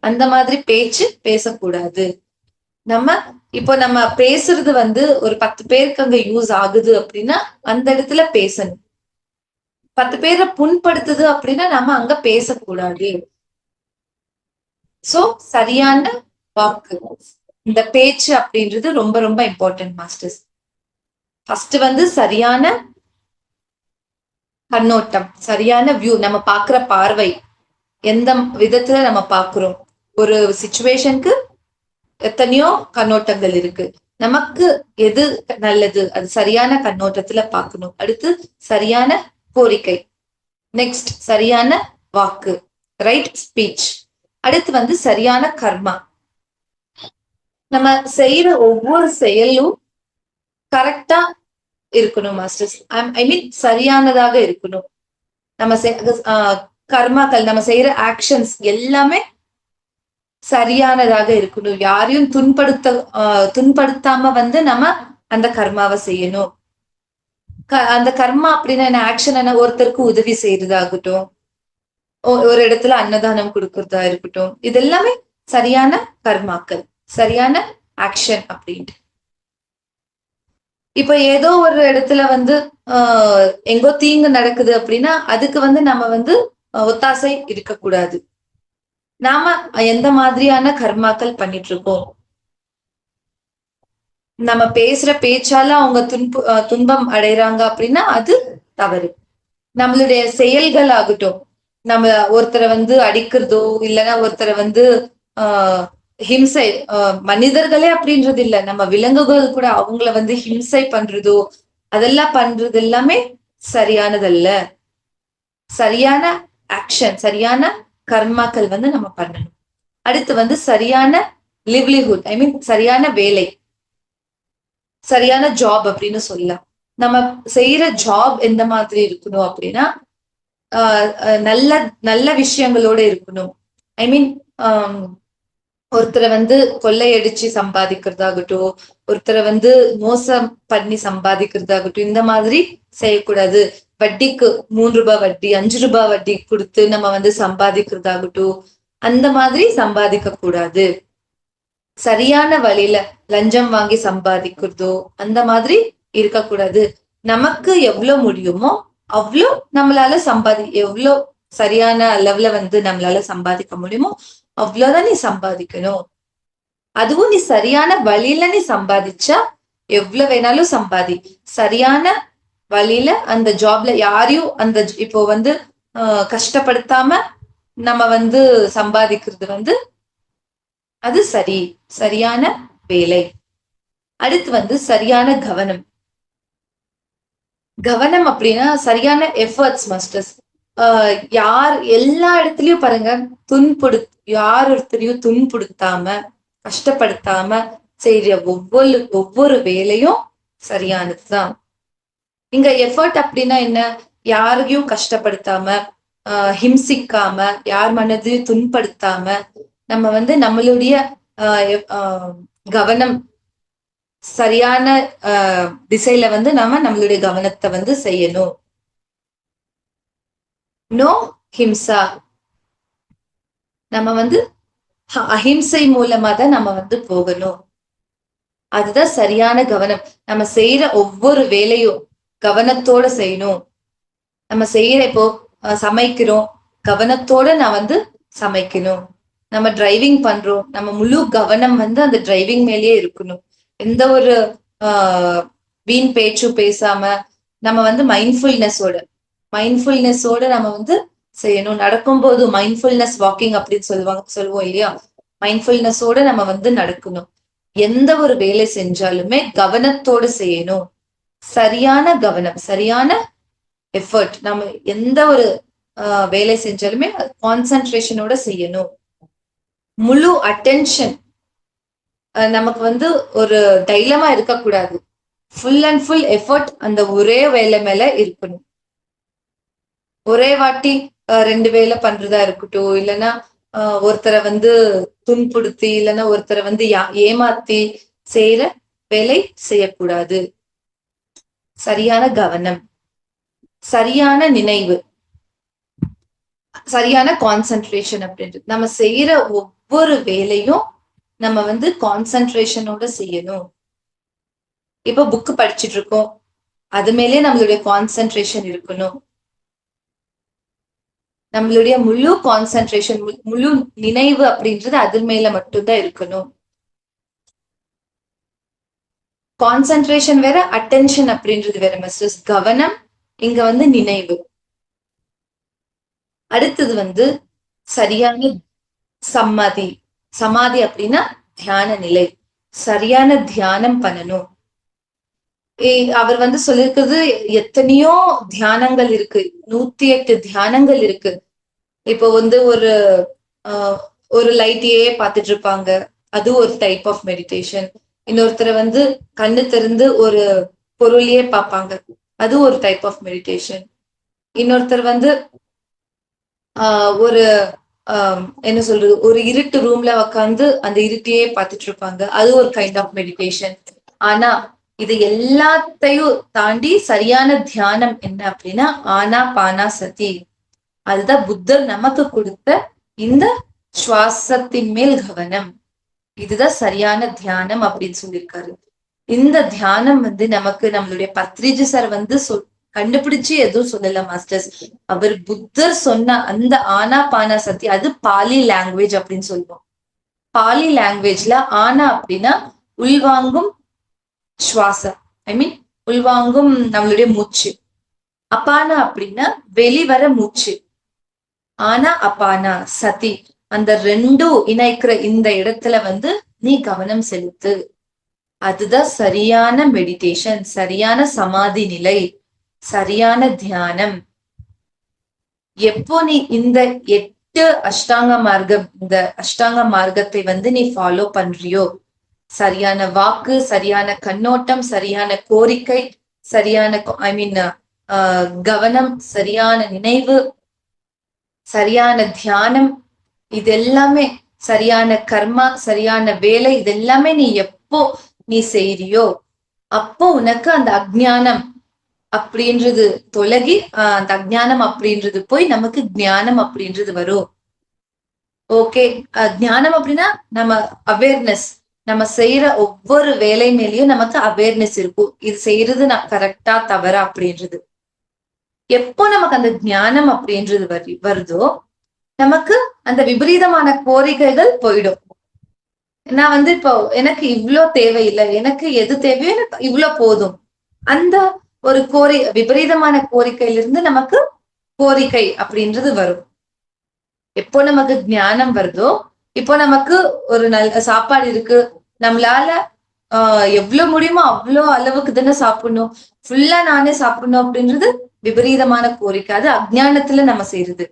அந்த மாதிரி பேச்சு பேசக்கூடாது. நம்ம பேசுறது வந்து ஒரு 10 பேருக்கு அங்க யூஸ் ஆகுது அப்படின்னா அந்த இடத்துல பேசணும். 10 பேரை புண்படுத்துது அப்படின்னா நம்ம அங்க பேசக்கூடாது. சோ சரியான வாக்கு, இந்த பேச்சு அப்படின்றது ரொம்ப ரொம்ப இம்பார்ட்டன்ட் மாஸ்டர்ஸ். ஃபர்ஸ்ட் வந்து சரியான கண்ணோட்டம், சரியான வியூ, நம்ம பாக்குற பார்வை, எந்த விதத்துல நம்ம பாக்குறோம். ஒரு சிச்சுவேஷனுக்கு எத்தனையோ கண்ணோட்டங்கள் இருக்கு. நமக்கு எது நல்லது அது சரியான கண்ணோட்டத்துல பார்க்கணும். அடுத்து சரியான கோரிக்கை, நெக்ஸ்ட் சரியான வாக்கு, ரைட் ஸ்பீச். அடுத்து வந்து சரியான கர்மா. நம்ம செய்யற ஒவ்வொரு செயலும் கரெக்டா இருக்கணும் மாஸ்டர்ஸ். ஐ மீன் சரியானதாக இருக்கணும். நம்ம கர்மாக்கள், நம்ம செய்யற ஆக்ஷன்ஸ் எல்லாமே சரியானதாக இருக்கணும். யாரையும் துன்படுத்தாம வந்து நம்ம அந்த கர்மாவை செய்யணும். அந்த கர்மா அப்படின்னா என்ன? ஆக்ஷன் என்ன? ஒருத்தருக்கு உதவி செய்யறதாகட்டும், ஒரு இடத்துல அன்னதானம் கொடுக்கறதா இருக்கட்டும், இது எல்லாமே சரியான கர்மாக்கள், சரியான ஆக்ஷன் அப்படின்ட்டு. இப்ப ஏதோ ஒரு இடத்துல வந்து எங்கோ தீங்கு நடக்குது அப்படின்னா அதுக்கு வந்து நம்ம வந்து ஒத்தாசை இருக்கக்கூடாது. நாம எந்த மாதிரியான கர்மாக்கள் பண்ணிட்டு இருக்கோம், நம்ம பேசுற பேச்சால அவங்க துன்பம் அடைறாங்க அப்படின்னா அது தவறு. நம்மளுடைய செயல்கள் ஆகட்டும், நம்ம ஒருத்தரை வந்து அடிக்கிறதோ இல்லைன்னா ஒருத்தரை வந்து ஹிம்சை, மனிதர்களே அப்படின்றது இல்ல, நம்ம விலங்குகள் கூட அவங்கள வந்து ஹிம்சை பண்றதோ அதெல்லாம் பண்றது எல்லாமே சரியானதல்ல. சரியான ஆக்ஷன், சரியான கர்மாக்கள் வந்து நம்ம பண்ணணும். அடுத்து வந்து சரியான லிவ்லிஹுட், ஐ மீன் சரியான வேலை, சரியான ஜாப் அப்படின்னு சொல்லலாம். நம்ம செய்யற ஜாப் எந்த மாதிரி இருக்கணும் அப்படின்னா நல்ல நல்ல விஷயங்களோட இருக்கணும். ஐ மீன் ஒருத்தரை வந்து கொள்ளையடிச்சு சம்பாதிக்கிறதாகட்டும், ஒருத்தரை வந்து மோசம் பண்ணி சம்பாதிக்கிறதாகட்டும், இந்த மாதிரி செய்யக்கூடாது. வட்டிக்கு 3 ரூபாய் வட்டி, 5 ரூபாய் வட்டி கொடுத்து நம்ம வந்து சம்பாதிக்கிறதாகட்டும், அந்த மாதிரி சம்பாதிக்க கூடாது. சரியான வழியில லஞ்சம் வாங்கி சம்பாதிக்கிறதோ அந்த மாதிரி இருக்கக்கூடாது. நமக்கு எவ்வளவு முடியுமோ அவ்வளோ நம்மளால எவ்வளோ சரியான அளவுல வந்து நம்மளால சம்பாதிக்க முடியுமோ அவ்வளவுதான் நீ சம்பாதிக்கணும். அதுவும் நீ சரியான வழியில நீ சம்பாதிச்சா எவ்வளவு வேணாலும் சம்பாதி. சரியான வழியில அந்த ஜாப்ல யாரையும் இப்போ வந்து கஷ்டப்படுத்தாம நம்ம வந்து சம்பாதிக்கிறது வந்து அது சரி, சரியான வேலை. அடுத்து வந்து சரியான கவனம். கவனம் அப்படின்னா சரியான எஃபர்ட்ஸ் மாஸ்டர்ஸ். யார் எல்லா இடத்துலயும் பாருங்க, யார் ஒருத்தரையும் துன்புடுத்தாம கஷ்டப்படுத்தாம செய்யற ஒவ்வொரு வேலையும் சரியானதுதான். இங்க எஃபர்ட் அப்படின்னா என்ன? யாரையும் கஷ்டப்படுத்தாம ஹிம்சிக்காம யார் மனதையும் துன்படுத்தாம நம்ம வந்து நம்மளுடைய கவனம் சரியான திசையில வந்து நம்மளுடைய கவனத்தை வந்து செய்யணும். நோ ஹிம்சா. நம்ம வந்து அஹிம்சை மூலமா தான் நம்ம வந்து போகணும். அதுதான் சரியான கவனம். நம்ம செய்யற ஒவ்வொரு வேலையும் கவனத்தோட செய்யணும். நம்ம செய்யற இப்போ சமைக்கிறோம், கவனத்தோட நான் வந்து சமைக்கணும். நம்ம டிரைவிங் பண்றோம், நம்ம முழு கவனம் வந்து அந்த டிரைவிங் மேலேயே இருக்கணும். எந்த ஒரு வீண் பேச்சும் பேசாம நம்ம வந்து மைண்ட்ஃபுல்னஸோட நம்ம வந்து செய்யணும். நடக்கும்போது மைண்ட்ஃபுல்னஸ் வாக்கிங் அப்படின்னு சொல்லுவோம் இல்லையா? மைண்ட்ஃபுல்னஸோட நம்ம வந்து நடக்கணும். எந்த ஒரு வேலை செஞ்சாலுமே கவனத்தோடு செய்யணும். சரியான கவனம், சரியான எஃபர்ட். நம்ம எந்த ஒரு வேலை செஞ்சாலுமே கான்சென்ட்ரேஷனோட செய்யணும். முழு அட்டென்ஷன். நமக்கு வந்து ஒரு டைலமா இருக்கக்கூடாது. ஃபுல் அண்ட் ஃபுல் எஃபர்ட் அந்த ஒரே வேலை மேல இருக்கணும். ஒரே வாட்டி 2 வேலை பண்றதா இருக்கட்டும், இல்லைன்னா ஒருத்தரை வந்து துன்புறுத்தி, இல்லைன்னா ஒருத்தரை வந்து ஏமாத்தி செய்யற வேலை செய்யக்கூடாது. சரியான கவனம், சரியான நினைவு, சரியான கான்சென்ட்ரேஷன் அப்படின்றது. நம்ம செய்யற ஒவ்வொரு வேலையும் நம்ம வந்து கான்சென்ட்ரேஷனோட செய்யணும். இப்போ புக் படிச்சுட்டு இருக்கோம், அது மேலே நம்மளுடைய கான்சென்ட்ரேஷன் இருக்கணும். நம்மளுடைய முழு கான்சென்ட்ரேஷன், முழு நினைவு அப்படின்றது அது மேல மட்டும்தான் இருக்கணும். கான்சென்ட்ரேஷன் வேற, அட்டென்ஷன் அப்படின்றது வேற மிஸ்டர்ஸ். கவனம், இங்க வந்து நினைவு. அடுத்தது வந்து சரியான சமாதி. சமாதி அப்படின்னா தியான நிலை. சரியான தியானம் பண்ணணும். அவர் வந்து சொல்லிருக்கிறது எத்தனையோ தியானங்கள் இருக்கு, 108 தியானங்கள் இருக்கு. இப்போ வந்து ஒரு லைட்டையே பார்த்துட்டு இருப்பாங்க, அது ஒரு டைப் ஆஃப் மெடிடேஷன். இன்னொருத்தரை வந்து கண்ணு திறந்து ஒரு பொருளையே பார்ப்பாங்க, அது ஒரு டைப் ஆஃப் மெடிடேஷன். இன்னொருத்தர் வந்து ஒரு என்ன சொல்றது, ஒரு இருட்டு ரூம்ல உட்காந்து அந்த இருட்டையே பார்த்துட்டு இருப்பாங்க, அது ஒரு கைண்ட் ஆஃப் மெடிடேஷன். ஆனா இது எல்லாத்தையும் தாண்டி சரியான தியானம் என்ன அப்படின்னா ஆனா பானா சதி. அதுதான் புத்தர் நமக்கு கொடுத்த இந்த சுவாசத்தின் மேல் கவனம். இதுதான் சரியான தியானம் அப்படின்னு சொல்லியிருக்காரு. இந்த தியானம் வந்து நமக்கு நம்மளுடைய பத்ரிஜி சார் வந்து கண்டுபிடிச்சு எதுவும் சொல்லல மாஸ்டர்ஸ். அவர் புத்தர் சொன்ன அந்த ஆனா பானா சதி, அது பாலி லாங்குவேஜ் அப்படின்னு சொல்லுவோம். பாலி லாங்குவேஜ்ல ஆனா அப்படின்னா உள்வாங்கும் சுவாசம், உள்வாங்கும் நம்மளுடைய மூச்சு. அப்பானா அப்படின்னா வெளிவர மூச்சு. ஆனா அப்பானா சதி, அந்த ரெண்டும் இணைக்கிற இந்த இடத்துல வந்து நீ கவனம் செலுத்து. அதுதான் சரியான மெடிடேஷன், சரியான சமாதி நிலை, சரியான தியானம். எப்போ நீ இந்த 8 அஷ்டாங்க மார்க்கம், இந்த அஷ்டாங்க மார்க்கத்தை வந்து நீ ஃபாலோ பண்றியோ, சரியான வாக்கு, சரியான கண்ணோட்டம், சரியான கோரிக்கை, சரியான கவனம், சரியான நினைவு, சரியான தியானம், இது எல்லாமே சரியான கர்மா, சரியான வேலை, இது எல்லாமே நீ எப்போ நீ செய்யறியோ அப்போ உனக்கு அந்த அஜ்ஞானம் அப்படின்றது தொலகி, அந்த அஜ்ஞானம் அப்படின்றது போய் நமக்கு ஞானம் அப்படின்றது வரும். ஓகே, ஞானம் அப்படின்னா நம்ம அவேர்னஸ். நம்ம செய்யற ஒவ்வொரு வேலை மேலேயும் நமக்கு அவேர்னஸ் இருக்கும், இது செய்யறது நான் கரெக்டா தவறா அப்படின்றது. எப்போ நமக்கு அந்த ஞானம் அப்படின்றது வருதோ நமக்கு அந்த விபரீதமான கோரிக்கைகள் போயிடும். நான் வந்து இப்போ எனக்கு இவ்வளோ தேவையில்லை, எனக்கு எது தேவையோ எனக்கு இவ்வளோ போதும், அந்த ஒரு விபரீதமான கோரிக்கையிலிருந்து நமக்கு கோரிக்கை அப்படின்றது வரும். எப்போ நமக்கு ஞானம் வருதோ இப்போ நமக்கு ஒரு நல்ல சாப்பாடு இருக்கு, நம்மளால எவ்வளவு முடியுமோ அவ்வளோ அளவுக்கு தானே சாப்பிடணும், ஃபுல்லா நானே சாப்பிடணும் அப்படின்றது விபரீதமான கோரிக்கை. அது அஜ்ஞானத்துல நம்ம செய்யறது.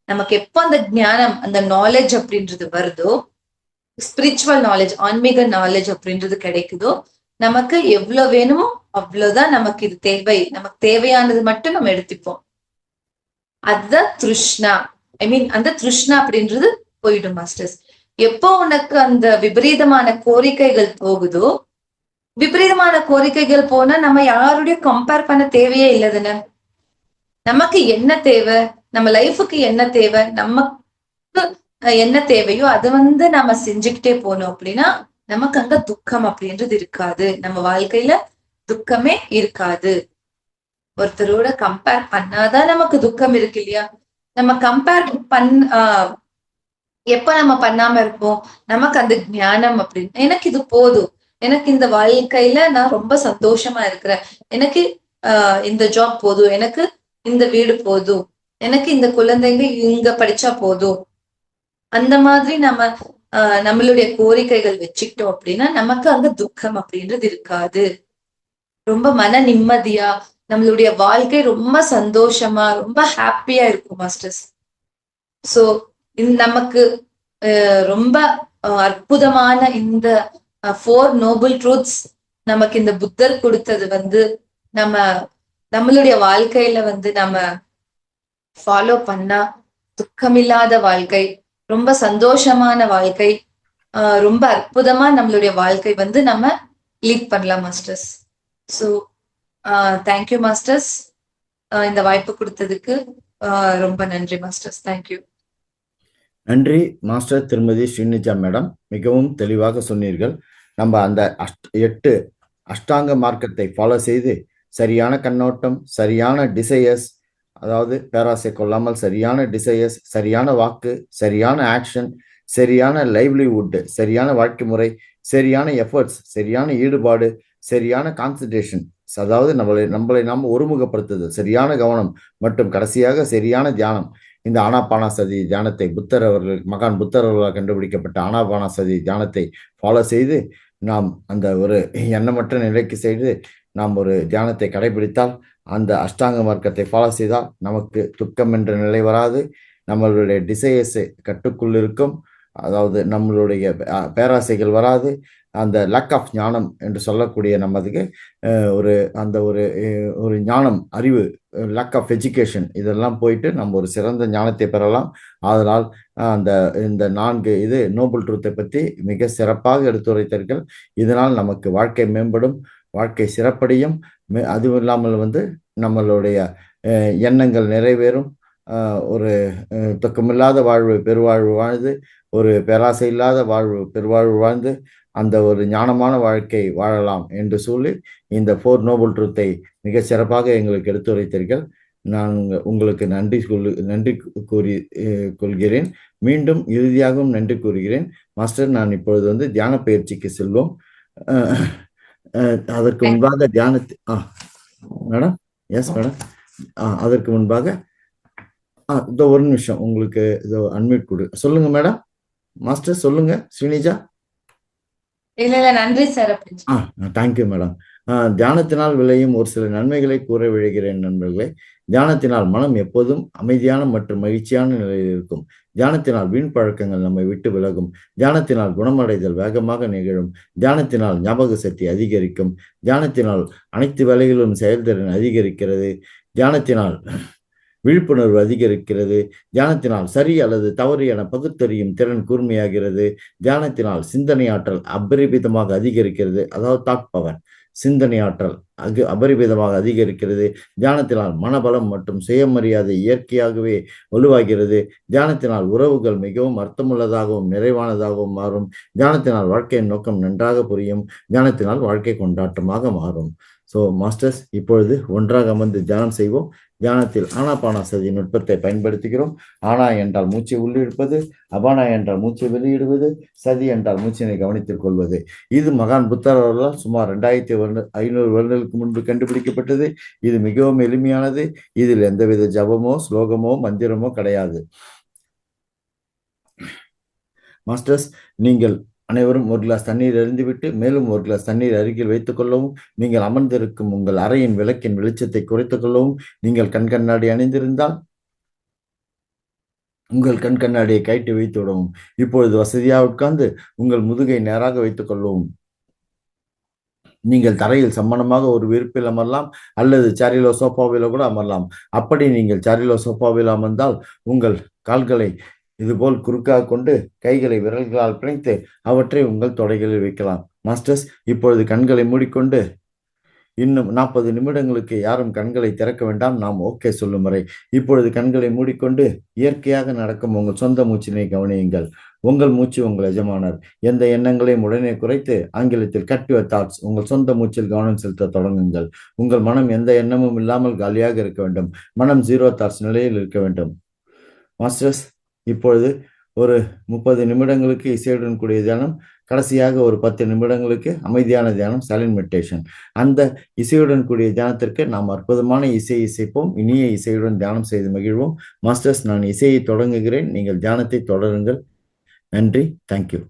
நமக்கு எப்ப அந்த ஞானம், அந்த நாலேஜ் அப்படின்றது வருதோ, ஸ்பிரிச்சுவல் நாலேஜ், ஆன்மீக நாலேஜ் அப்படின்றது கிடைக்குதோ, நமக்கு எவ்வளவு வேணுமோ அவ்வளவுதான் நமக்கு இது தேவை, நமக்கு தேவையானது மட்டும் நம்ம எடுத்துப்போம். அதுதான் திருஷ்ணா. ஐ மீன் அந்த திருஷ்ணா அப்படின்றது போயிடும் மாஸ்டர்ஸ். எப்போ உனக்கு அந்த விபரீதமான கோரிக்கைகள் போகுதோ, விபரீதமான கோரிக்கைகள் போனா நம்ம யாருடைய கம்பேர் பண்ண தேவையே இல்லை தானே. நமக்கு என்ன தேவை, நம்ம லைஃபுக்கு என்ன தேவை, நமக்கு என்ன தேவையோ அதை நம்ம செஞ்சுக்கிட்டே போனோம் அப்படின்னா நமக்கு அங்க துக்கம் அப்படின்றது இருக்காது. நம்ம வாழ்க்கையில துக்கமே இருக்காது. ஒருத்தரோட கம்பேர் பண்ணாதான் நமக்கு துக்கம் இருக்கு இல்லையா. நம்ம கம்பேர் எப்ப நம்ம பண்ணாம இருப்போம், நமக்கு அந்த ஞானம் அப்படின்னு எனக்கு இது போதும், எனக்கு இந்த வாழ்க்கையில நான் ரொம்ப சந்தோஷமா இருக்கிறேன், எனக்கு இந்த ஜாப் போதும், எனக்கு இந்த வீடு போதும், எனக்கு இந்த குழந்தைங்க இங்க படிச்சா போதும், அந்த மாதிரி நம்ம நம்மளுடைய கோரிக்கைகள் வச்சுக்கிட்டோம் அப்படின்னா நமக்கு அங்க துக்கம் அப்படின்றது இருக்காது. ரொம்ப மன நிம்மதியா நம்மளுடைய வாழ்க்கை ரொம்ப சந்தோஷமா ரொம்ப ஹாப்பியா இருக்கும் மாஸ்டர்ஸ். சோ நமக்கு ரொம்ப அற்புதமான இந்த 4 நோபல் ட்ரூத்ஸ் நமக்கு இந்த புத்தர் கொடுத்தது நம்மளுடைய வாழ்க்கையில நம்ம ஃபாலோ பண்ணா துக்கமில்லாத வாழ்க்கை, ரொம்ப சந்தோஷமான வாழ்க்கை, ரொம்ப அற்புதமா நம்மளுடைய வாழ்க்கை நம்ம லீட் பண்ணலாம் மாஸ்டர்ஸ். ஸோ தேங்க்யூ மாஸ்டர்ஸ், இந்த வாய்ப்பு கொடுத்ததுக்கு ரொம்ப நன்றி மாஸ்டர்ஸ். தேங்க்யூ. நன்றி மாஸ்டர் திருமதி ஸ்ரீனிஜா மேடம், மிகவும் தெளிவாக சொன்னீர்கள். நம்ம அந்த 8 அஷ்டாங்க மார்க்கத்தை ஃபாலோ செய்து சரியான கண்ணோட்டம், சரியான டிசையர்ஸ், அதாவது பேராசை கொள்ளாமல் சரியான டிசையர்ஸ், சரியான வாக்கு, சரியான ஆக்ஷன், சரியான லைவ்லிவுட், சரியான வாழ்க்கை முறை, சரியான எஃபர்ட்ஸ், சரியான ஈடுபாடு, சரியான கான்சன்ட்ரேஷன், அதாவது நம்மளை நாம் ஒருமுகப்படுத்துதல், சரியான கவனம் மற்றும் கடைசியாக சரியான தியானம். இந்த ஆனாபானசதி தியானத்தை மகான் புத்தர் அவர்களால் கண்டுபிடிக்கப்பட்ட ஆனாபானசதி தியானத்தை ஃபாலோ செய்து நாம் அந்த ஒரு எண்ணமற்ற நிலைக்கு செய்து நாம் ஒரு தியானத்தை கடைபிடித்தால், அந்த அஷ்டாங்க மார்க்கத்தை ஃபாலோ செய்தால் நமக்கு துக்கம் என்ற நிலை வராது. நம்மளுடைய டிசையர்ஸ் கட்டுக்குள் இருக்கும், அதாவது நம்மளுடைய பேராசைகள் வராது. அந்த லேக் ஆஃப் ஞானம் என்று சொல்லக்கூடிய நமதுக்கு ஒரு ஞானம், அறிவு, லேக் ஆஃப் எஜுகேஷன், இதெல்லாம் போயிட்டு நம்ம ஒரு சிறந்த ஞானத்தை பெறலாம். அதனால் இந்த 4 நோபல் ட்ரூத்தை பற்றி மிக சிறப்பாக எடுத்துரைத்தீர்கள். இதனால் நமக்கு வாழ்க்கை மேம்படும், வாழ்க்கை சிறப்படையும். அதுவும் இல்லாமல் நம்மளுடைய எண்ணங்கள் நிறைவேறும். ஒரு துக்கமில்லாத வாழ்வு பெருவாழ்வு வாழ்ந்து, ஒரு பேராசை இல்லாத வாழ்வு பெருவாழ்வு வாழ்ந்து அந்த ஒரு ஞானமான வாழ்க்கை வாழலாம் என்று சொல்லி இந்த 4 நோபல் ட்ரூத்தை மிக சிறப்பாக எங்களுக்கு எடுத்துரைத்தீர்கள். நான் உங்களுக்கு நன்றி கொள்கிறேன். மீண்டும் இறுதியாகவும் நன்றி கூறுகிறேன். மாஸ்டர், நான் இப்பொழுது தியான பயிற்சிக்கு செல்வோம். அதற்கு முன்பாக மேடம், எஸ் மேடம், அதற்கு முன்பாக இதோ ஒரு நிமிஷம் உங்களுக்கு இதோ அன்மியூட் கொடு. சொல்லுங்க மேடம். மாஸ்டர் சொல்லுங்க. ஸ்ரீனிஜா. இல்ல நன்றி சார். Thank you madam. தியானத்தினால் விளையும் ஒரு சில நன்மைகளை கூற விழுகிறேன் நண்பர்களே. தியானத்தினால் மனம் எப்போதும் அமைதியான மற்றும் மகிழ்ச்சியான நிலையில் இருக்கும். தியானத்தினால் வீண் பழக்கங்கள் நம்மை விட்டு விலகும். தியானத்தினால் குணமடைதல் வேகமாக நிகழும். தியானத்தினால் ஞாபக சக்தி அதிகரிக்கும். தியானத்தினால் அனைத்து வேலைகளிலும் செயல்திறன் அதிகரிக்கிறது. தியானத்தினால் விழிப்புணர்வு அதிகரிக்கிறது. தியானத்தினால் சரி அல்லது தவறு என பகுத்தறியும் திறன் கூர்மையாகிறது. தியானத்தினால் சிந்தனை ஆற்றல் அபரிமிதமாக அதிகரிக்கிறது. அதாவது தாட் பவர், சிந்தனை ஆற்றல் அபரிமிதமாக அதிகரிக்கிறது. தியானத்தினால் மனபலம் மற்றும் சுயமரியாதை இயற்கையாகவே வலுவாகிறது. தியானத்தினால் உறவுகள் மிகவும் அர்த்தமுள்ளதாகவும் நிறைவானதாகவும் மாறும். தியானத்தினால் வாழ்க்கையின் நோக்கம் நன்றாக புரியும். தியானத்தினால் வாழ்க்கை கொண்டாட்டமாக மாறும். ஸோ மாஸ்டர்ஸ், இப்பொழுது ஒன்றாக அமர்ந்து தியானம் செய்வோம். தியானத்தில் ஆனாபானசதி நுட்பத்தை பயன்படுத்துகிறோம். ஆனா என்றால் மூச்சை உள்ளிழுப்பது, அபானா என்றால் மூச்சை வெளியிடுவது, சதி என்றால் மூச்சினை கவனித்துக் கொள்வது. இது மகான் புத்தர் அவர்களால் சுமார் 2500 வருடங்களுக்கு முன்பு கண்டுபிடிக்கப்பட்டது. இது மிகவும் எளிமையானது. இதில் எந்தவித ஜபமோ ஸ்லோகமோ மந்திரமோ கிடையாது. மாஸ்டர்ஸ், நீங்கள் அனைவரும் ஒரு கிளாஸ் தண்ணீர் அருந்திவிட்டு மேலும் ஒரு கிளாஸ் தண்ணீர் அருகில் வைத்துக் கொள்ளவும், நீங்கள் அமர்ந்திருக்கும் உங்கள் அறையின் விளக்கின் வெளிச்சத்தை குறைத்துக் கொள்ளவும், நீங்கள் கண்ணாடி அணிந்திருந்தால் உங்கள் கண்ணாடியை கழட்டி வைத்து விடவும், இப்பொழுது வசதியாக உட்கார்ந்து உங்கள் முதுகை நேராக வைத்துக் கொள்ளவும், நீங்கள் தரையில் சம்மணமாக ஒரு விரிப்பில் அமரலாம் அல்லது சேரிலோ சோஃபாவிலோ கூட அமரலாம். அப்படி நீங்கள் சேரிலோ சோஃபாவில் அமர்ந்தால் உங்கள் கால்களை இதுபோல் குறுக்காக கொண்டு கைகளை விரல்களால் பிணைத்து அவற்றை உங்கள் தொடைகளில் வைக்கலாம். மாஸ்டர்ஸ், இப்பொழுது கண்களை மூடிக்கொண்டு இன்னும் 40 நிமிடங்களுக்கு யாரும் கண்களை திறக்க வேண்டாம். நாம் ஓகே சொல்லும் வரை இப்பொழுது கண்களை மூடிக்கொண்டு இயற்கையாக நடக்கும் உங்கள் சொந்த மூச்சினை கவனியுங்கள். உங்கள் மூச்சு உங்கள் எஜமானர். எந்த எண்ணங்களையும் உடனே குறைத்து, ஆங்கிலத்தில் கட் யுவர் தாட்ஸ், உங்கள் சொந்த மூச்சில் கவனம் செலுத்த தொடங்குங்கள். உங்கள் மனம் எந்த எண்ணமும் இல்லாமல் காலியாக இருக்க வேண்டும். மனம் 0 தாட்ஸ் நிலையில் இருக்க வேண்டும். மாஸ்டர்ஸ், இப்பொழுது ஒரு 30 நிமிடங்களுக்கு இசையுடன் கூடிய தியானம், கடைசியாக ஒரு 10 நிமிடங்களுக்கு அமைதியான தியானம், சைலண்ட் மெடிடேஷன். அந்த இசையுடன் கூடிய தியானத்திற்கு நாம் அற்புதமான இசைப்போம். இனிய இசையுடன் தியானம் செய்து மகிழ்வோம். மாஸ்டர்ஸ், நான் இசையை தொடங்குகிறேன். நீங்கள் தியானத்தை தொடருங்கள். நன்றி. தேங்க்யூ.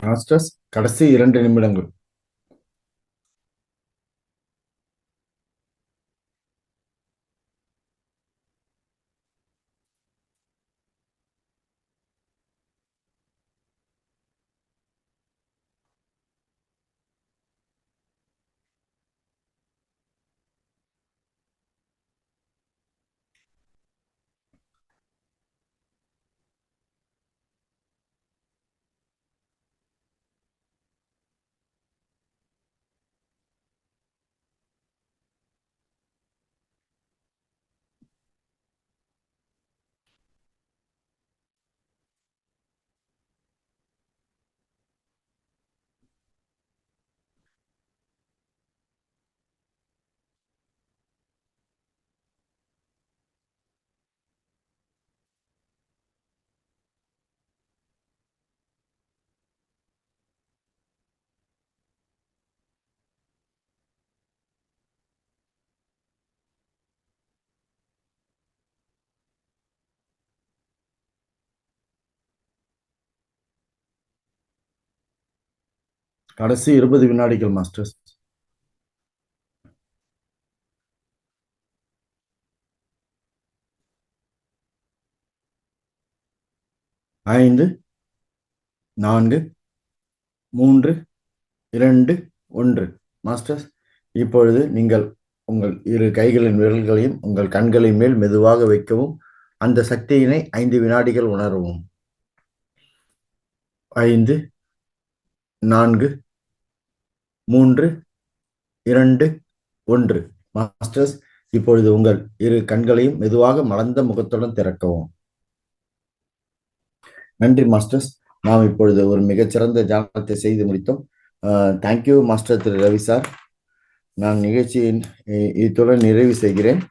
மாஸ்டர்ஸ் கடைசி 2 நிமிடங்கள். கடைசி 20 வினாடிகள் மாஸ்டர்ஸ். 5 4 3 2 1. மாஸ்டர்ஸ், இப்பொழுது நீங்கள் உங்கள் இரு கைகளின் விரல்களையும் உங்கள் கண்களின் மேல் மெதுவாக வைக்கவும். அந்த சக்தியினை 5 வினாடிகள் உணரவும். 5 4 3 2 1. மாஸ்டர்ஸ், இப்பொழுது உங்கள் இரு கண்களையும் மெதுவாக மலர்ந்த முகத்துடன் திறக்கவும். நன்றி மாஸ்டர்ஸ். நாம் இப்பொழுது ஒரு மிகச்சிறந்த தியானத்தை செய்து முடித்தோம். தேங்க்யூ மாஸ்டர் திரு ரவி சார். நான் நிகழ்ச்சியின் இத்துடன் நிறைவு செய்கிறேன்.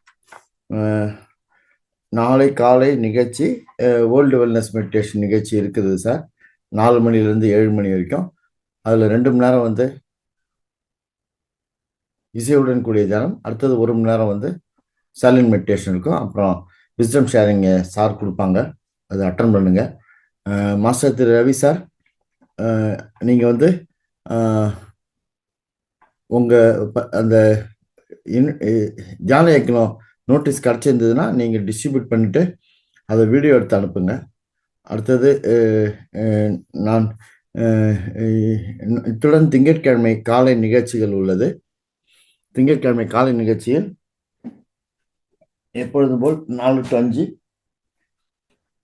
நாளை காலை நிகழ்ச்சி வேர்ல்டு வெல்னஸ் மெடிடேஷன் நிகழ்ச்சி இருக்குது சார். 4 மணிலேருந்து 7 மணி வரைக்கும். அதில் 2 மணி நேரம் வந்து இசையுடன் கூடிய தியானம், அடுத்தது 1 மணி நேரம் சைலண்ட் மெடிடேஷன் இருக்கும். அப்புறம் விஸ்டம் ஷேரிங் சார் கொடுப்பாங்க, அதை அட்டன் பண்ணுங்க. மாஸ்டர் திரு ரவி சார், நீங்கள் உங்கள் அந்த தியான இயக்கணும் நோட்டீஸ் கிடச்சிருந்ததுன்னா நீங்கள் டிஸ்ட்ரிபியூட் பண்ணிவிட்டு அதை வீடியோ எடுத்து அனுப்புங்க. அடுத்தது நான் இத்துடன் திங்கட்கிழமை காலை நிகழ்ச்சிகள் உள்ளது. திங்கட்கிழமை காலை நிகழ்ச்சியில் எப்பொழுதும் போல் 4 to 5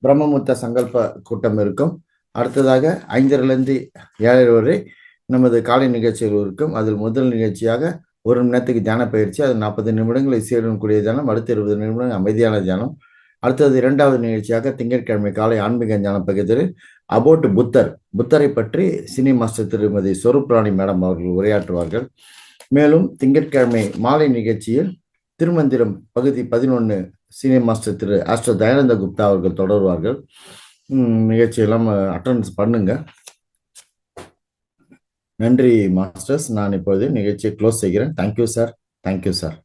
பிரம்மமுத்த சங்கல்ப கூட்டம் இருக்கும். அடுத்ததாக 5:30 7:30 வரை நமது காலை நிகழ்ச்சிகள் இருக்கும். அதில் முதல் நிகழ்ச்சியாக 1 மணி நேரத்துக்கு தியான பயிற்சி, அது 40 நிமிடங்கள் இசையுடன் கூடிய தியானம், அடுத்த 20 நிமிடங்கள் அமைதியான தியானம். அடுத்தது 2வது நிகழ்ச்சியாக திங்கட்கிழமை காலை ஆன்மீக ஞான பகுதியில் அபவுட் புத்தரை பற்றி சினி மாஸ்டர் திருமதி சொருப்ராணி மேடம் அவர்கள் உரையாற்றுவார்கள். மேலும் திங்கட்கிழமை மாலை நிகழ்ச்சியில் திருமந்திரம் பகுதி 11 சீனியர் மாஸ்டர் திரு ஆஸ்ட்ரோ தயானந்த குப்தா அவர்கள் தொடர்வார்கள். நிகழ்ச்சியெல்லாம் அட்டெண்டன்ஸ் பண்ணுங்க. நன்றி மாஸ்டர்ஸ். நான் இப்போது நிகழ்ச்சியை க்ளோஸ் செய்கிறேன். Thank you sir. Thank you sir.